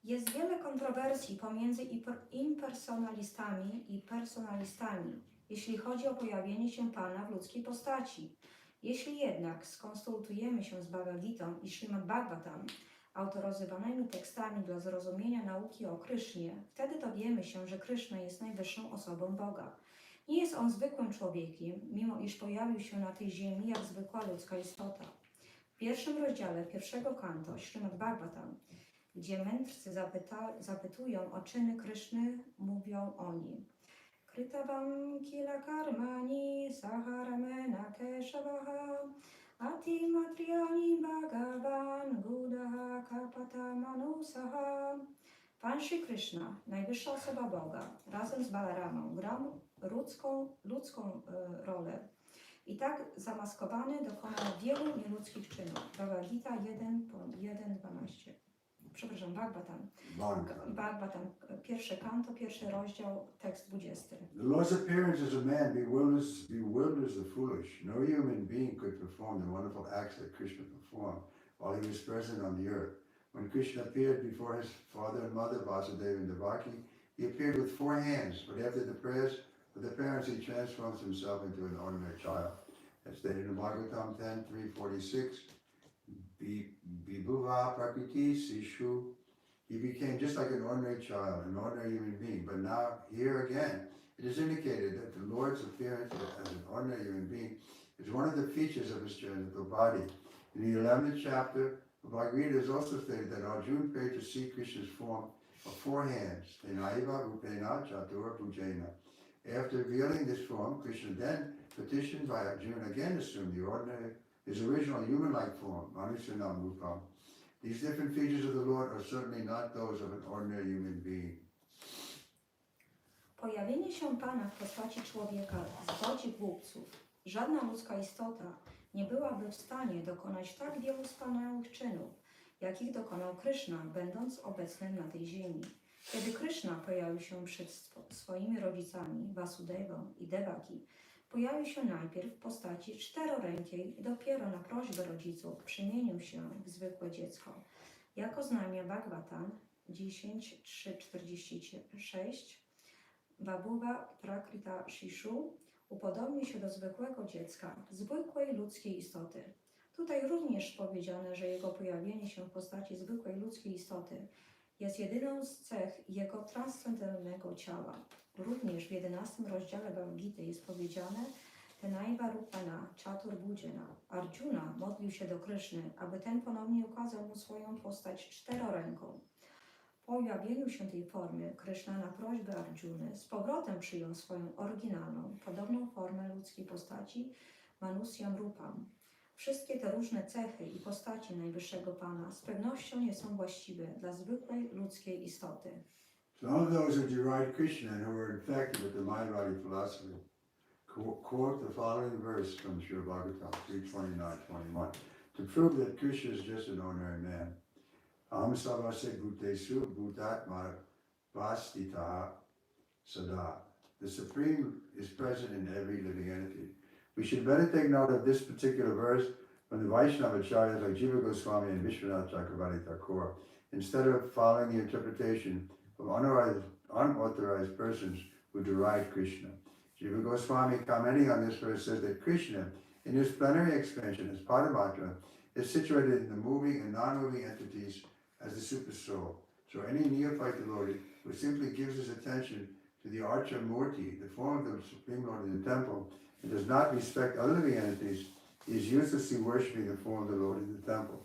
Jest wiele kontrowersji pomiędzy impersonalistami i personalistami, jeśli chodzi o pojawienie się Pana w ludzkiej postaci. Jeśli jednak skonsultujemy się z Bhagavad Gitą i Srimad Bhagavatam, autoryzowanymi tekstami dla zrozumienia nauki o Krysznie, wtedy dowiemy się, że Kryszna jest najwyższą osobą Boga. Nie jest on zwykłym człowiekiem, mimo iż pojawił się na tej ziemi jak zwykła ludzka istota. W pierwszym rozdziale pierwszego kanto Śrīmad Bhagavatam, gdzie mędrcy zapytują o czyny Kryszny, mówią oni: Kritavam kila karmani saharamena keshavaha atimatriani bhagavan gudaha kapata manusaha. Pan Shri Krishna, najwyższa osoba Boga, razem z Balaramą grał ludzką rolę i tak zamaskowany dokonał wielu nieludzkich czynów. Bhagavad Gita 1:12. Przepraszam, Bhagavatam, pierwszy kanto, pierwszy rozdział, tekst 20. The Lord's appearance as a man bewilders the foolish. No human being could perform the wonderful acts that Krishna performed while he was present on the earth. When Krishna appeared before his father and mother, Vasudeva and Devaki, he appeared with 4 hands, but after the prayers of the parents, he transforms himself into an ordinary child. As stated in Bhagavatam 10:346, Vibhuva Prakriti Sishu, he became just like an ordinary child, an ordinary human being. But now, here again, it is indicated that the Lord's appearance as an ordinary human being is one of the features of his transcendental body. In the 11th chapter of Bhagavad Gita, it is also stated that Arjuna prayed to see Krishna's form of 4 hands, Tenaiva Rupena Chatura Bhujena. After revealing this form, Krishna then, petitioned by Arjuna, again assumed his original human-like form, Manusanam Rupam. These different features of the Lord are certainly not those of an ordinary human being. Pojawienie się Pana w postaci człowieka zgodzi głupców. Żadna ludzka istota nie byłaby w stanie dokonać tak wielu wspaniałych czynów, jakich dokonał Kryszna, będąc obecnym na tej ziemi. Kiedy Kryszna pojawił się przed swoimi rodzicami, Vasudevą i Devaki, pojawił się najpierw w postaci czterorękiej i dopiero na prośbę rodziców przemienił się w zwykłe dziecko. Jak oznajmia Bhagavatam 10:3:46, Vabhuva Prakrita Shishu upodobnił się do zwykłego dziecka, zwykłej ludzkiej istoty. Tutaj również powiedziane, że jego pojawienie się w postaci zwykłej ludzkiej istoty jest jedyną z cech jego transcendentalnego ciała. Również w 11 rozdziale Bhagavad Gity jest powiedziane: Tenaiva Rupana Chatur Bhujena. Arjuna modlił się do Kryszny, aby ten ponownie ukazał mu swoją postać czteroręką. Po pojawieniu się tej formy, Kryszna na prośbę Arjuny z powrotem przyjął swoją oryginalną, podobną formę ludzkiej postaci Manusyam Rupam. Wszystkie te różne cechy i postaci Najwyższego Pana z pewnością nie są właściwe dla zwykłej ludzkiej istoty. Some of those who deride Krishna and who are infected with the mind-body philosophy quote the following verse from Srimad Bhagavatam 3:29-21 to prove that Krishna is just an ordinary man. Aham savase bhutesu bhutatma vastitaha sada. The Supreme is present in every living entity. We should better take note of this particular verse from the Vaishnava acharyas like Jiva Goswami and Vishwanath Chakravarti Thakur, instead of following the interpretation of unauthorized persons who deride Krishna. Jiva Goswami, commenting on this verse, says that Krishna, in his plenary expansion as Paramatma, is situated in the moving and non-moving entities as the super soul. So any neophyte devotee who simply gives his attention to the Archa Murti, the form of the Supreme Lord in the temple, and does not respect other living entities, he is uselessly worshipping the form of the Lord in the temple.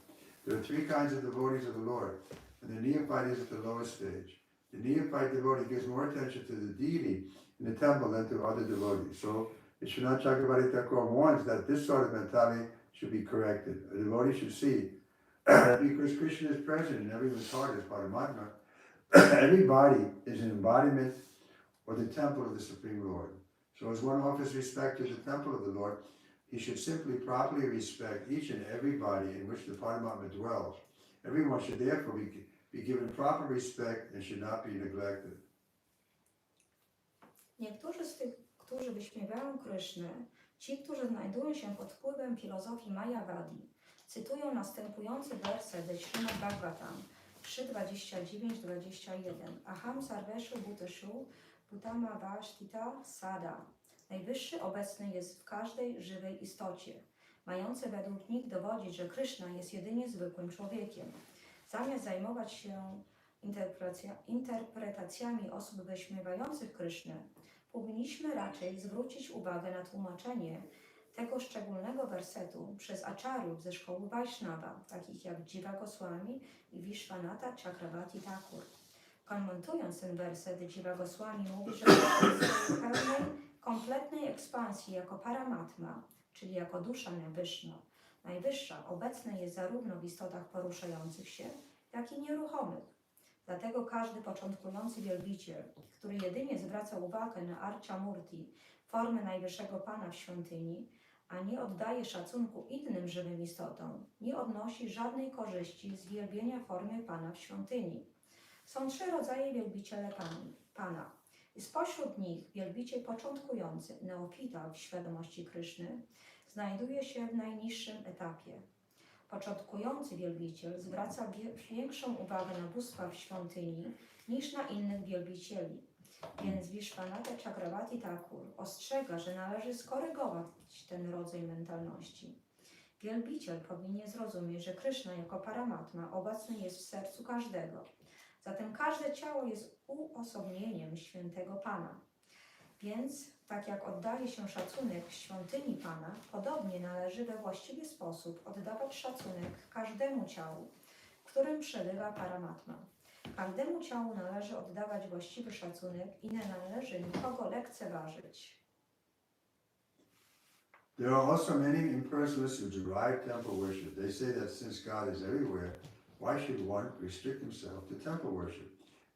There are 3 kinds of devotees of the Lord, and the neophyte is at the lowest stage. The neophyte devotee gives more attention to the deity in the temple than to other devotees. So, Vishwanath Chakravarti Thakur warns that this sort of mentality should be corrected. A devotee should see that because Krishna is present in everyone's heart as Paramatma, every body is an embodiment or the temple of the Supreme Lord. So as one offers respect to the temple of the Lord, he should simply properly respect each and every body in which the Paramatma dwells. Everyone should therefore be given proper respect and should not be neglected. Niektórzy z tych, którzy wyśmiewają Krysznę, ci, którzy znajdują się pod wpływem filozofii Mayavadi, cytują następujący werset ze Śrīmad Bhagavatam 3:29-21. Aham sarveshu bhuteshu bhutama vashtita sada. Najwyższy obecny jest w każdej żywej istocie, mający według nich dowodzić, że Kryszna jest jedynie zwykłym człowiekiem. Zamiast zajmować się interpretacjami osób wyśmiewających Krysznę, powinniśmy raczej zwrócić uwagę na tłumaczenie tego szczególnego wersetu przez acharyów ze szkoły Vaishnava, takich jak Jiva Goswami i Vishwanatha Chakravarti Thakur. Komentując ten werset, Jiva Goswami mówi, że w swojej pełnej, kompletnej ekspansji jako Paramatma, czyli jako dusza najwyższa, obecna jest zarówno w istotach poruszających się, jak i nieruchomych. Dlatego każdy początkujący wielbiciel, który jedynie zwraca uwagę na Archamurti, formę najwyższego Pana w świątyni, a nie oddaje szacunku innym żywym istotom, nie odnosi żadnej korzyści z wielbienia formy Pana w świątyni. Są 3 rodzaje wielbiciele Pana. I spośród nich wielbiciel początkujący, neofita w świadomości Kryszny, znajduje się w najniższym etapie. Początkujący wielbiciel zwraca większą uwagę na bóstwa w świątyni niż na innych wielbicieli. Więc Vishwanatha Chakravarti Thakur ostrzega, że należy skorygować ten rodzaj mentalności. Wielbiciel powinien zrozumieć, że Kryszna jako Paramatma obecny jest w sercu każdego. Zatem każde ciało jest uosobnieniem świętego Pana. Więc, tak jak oddaje się szacunek świątyni Pana, podobnie należy we właściwy sposób oddawać szacunek każdemu ciału, w którym przebywa Paramatma. Każdemu ciału należy oddawać właściwy szacunek i nie należy nikogo lekceważyć. There are also many impersonalists who derive temple worship. They say that since God is everywhere, why should one restrict himself to temple worship?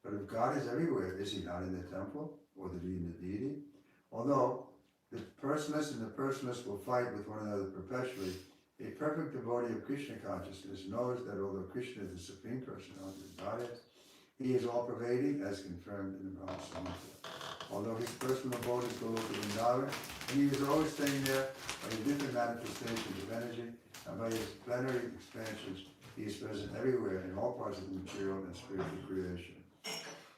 But if God is everywhere, is he not in the temple or in the deity? Although the personalist and the personalist will fight with one another perpetually, a perfect devotee of Krishna consciousness knows that although Krishna is the Supreme Personality of Godhead, he is all-pervading, as confirmed in the Brahma Samhita. Although his personal abodes go to Vrindavan, and he is always staying there by his different manifestations of energy, and by his plenary expansions, he is present everywhere in all parts of the material and spiritual creation.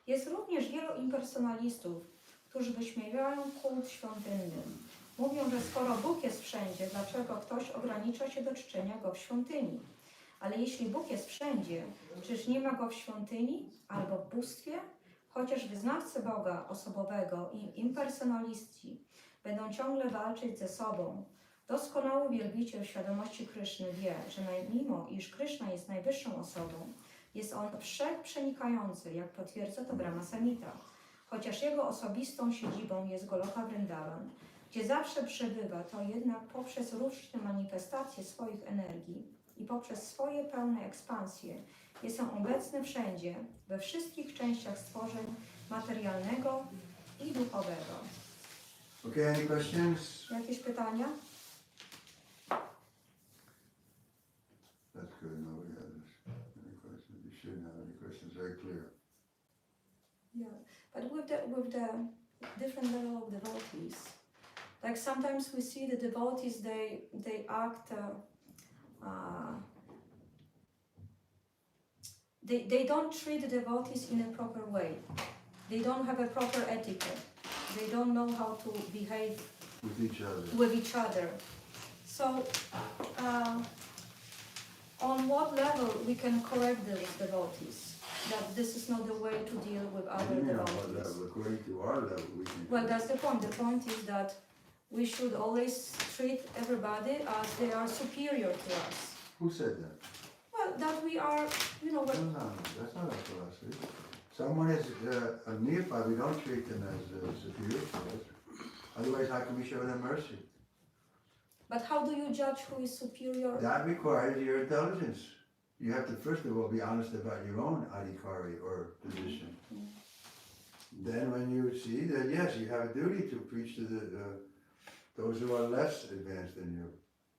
Jest również wielu impersonalistów, którzy wyśmiewają kult świątynny. Mówią, że skoro Bóg jest wszędzie, dlaczego ktoś ogranicza się do czczenia Go w świątyni? Ale jeśli Bóg jest wszędzie, czyż nie ma Go w świątyni albo w bóstwie? Chociaż wyznawcy Boga osobowego i impersonaliści będą ciągle walczyć ze sobą, doskonały wielbiciel świadomości Kryszny wie, że mimo iż Kryszna jest najwyższą osobą, jest on wszechprzenikający, jak potwierdza to Brahma Samhita. Chociaż jego osobistą siedzibą jest Goloka Vrindavan, gdzie zawsze przebywa, to jednak poprzez różne manifestacje swoich energii i poprzez swoje pełne ekspansje jest on obecny wszędzie, we wszystkich częściach stworzeń materialnego i duchowego. Okay, any questions? Jakieś pytania? That's good. No, we have any questions? You shouldn't have any questions. Very clear. Yeah, but with the different level of devotees, like sometimes we see the devotees they act. They don't treat the devotees in a proper way. They don't have a proper etiquette. They don't know how to behave With each other. So, on what level we can correct these devotees? That this is not the way to deal with other devotees. According to our level, we can. Well, that's the point. The point is that we should always treat everybody as they are superior to us. Who said that? Well, that we are, No, that's not our philosophy. Someone is a nearby, we don't treat them as superior to us. Otherwise, how can we show them mercy? But how do you judge who is superior? That requires your intelligence. You have to first of all be honest about your own adhikari or position. Then when you see that, yes, you have a duty to preach to those who are less advanced than you.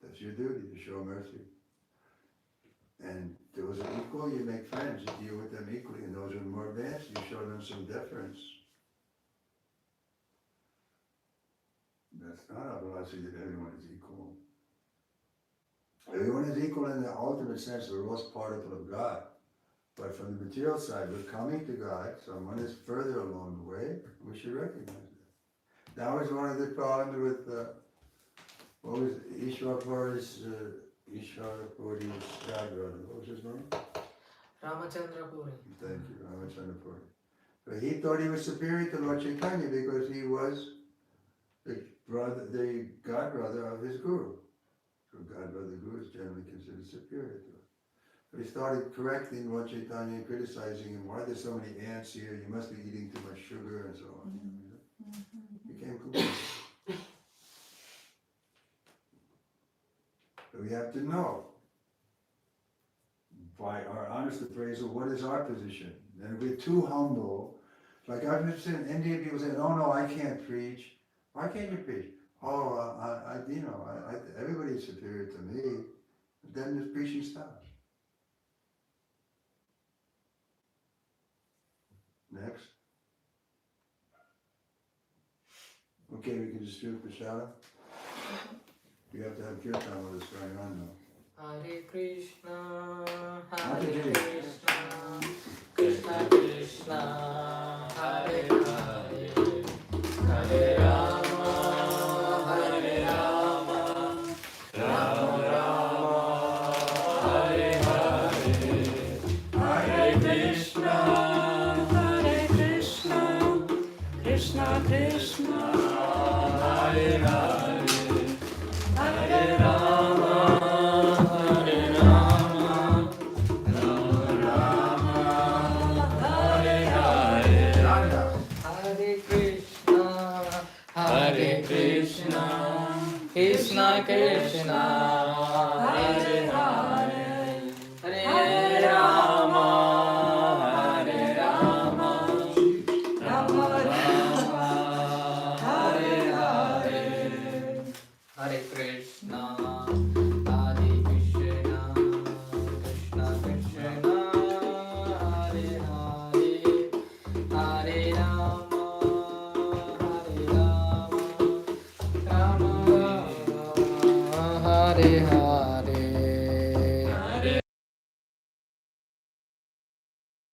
That's your duty, to show mercy. And those who are equal, you make friends, you deal with them equally. And those who are more advanced, you show them some deference. That's not our philosophy that everyone is equal. Everyone is equal in the ultimate sense, we're all particle of God. But from the material side, we're coming to God, someone is further along the way, we should recognize that. That was one of the problems with, what was Ishwarpuri's godbrother, what was his name? Ramachandra Puri. Thank you, Ramachandra Puri. But he thought he was superior to Lord Chaitanya because he was the godbrother of his guru. So godbrother guru is generally considered superior to him. But he started correcting Lord Chaitanya and criticizing him. Why are there so many ants here? You must be eating too much sugar and so on. Became cool. But we have to know by our honest appraisal, what is our position? And if we're too humble, like I've been saying, in India people say, no, I can't preach. Why can't you preach? Oh, everybody's superior to me. Then the preaching stops. Next. Okay, we can distribute prasada. We have to have kirtan with us going on now. Hare Krishna, Hare Hare Krishna, Krishna Krishna, Hare Hare, Hare Rama, Hare Rama, Rama Rama, Hare Hare, Hare Krishna, Krishna Krishna, Hare Hare, Hare Rama, Hare Rama, Rama Rama, Hare Hare, Hare Krishna, Krishna Krishna, Hare Hare, Hare Rama, Hare Rama, Rama Rama, Hare Hare, Hare Krishna, Krishna Krishna, Hare Hare, Hare Rama, Hare Rama, Rama Rama, Hare Hare.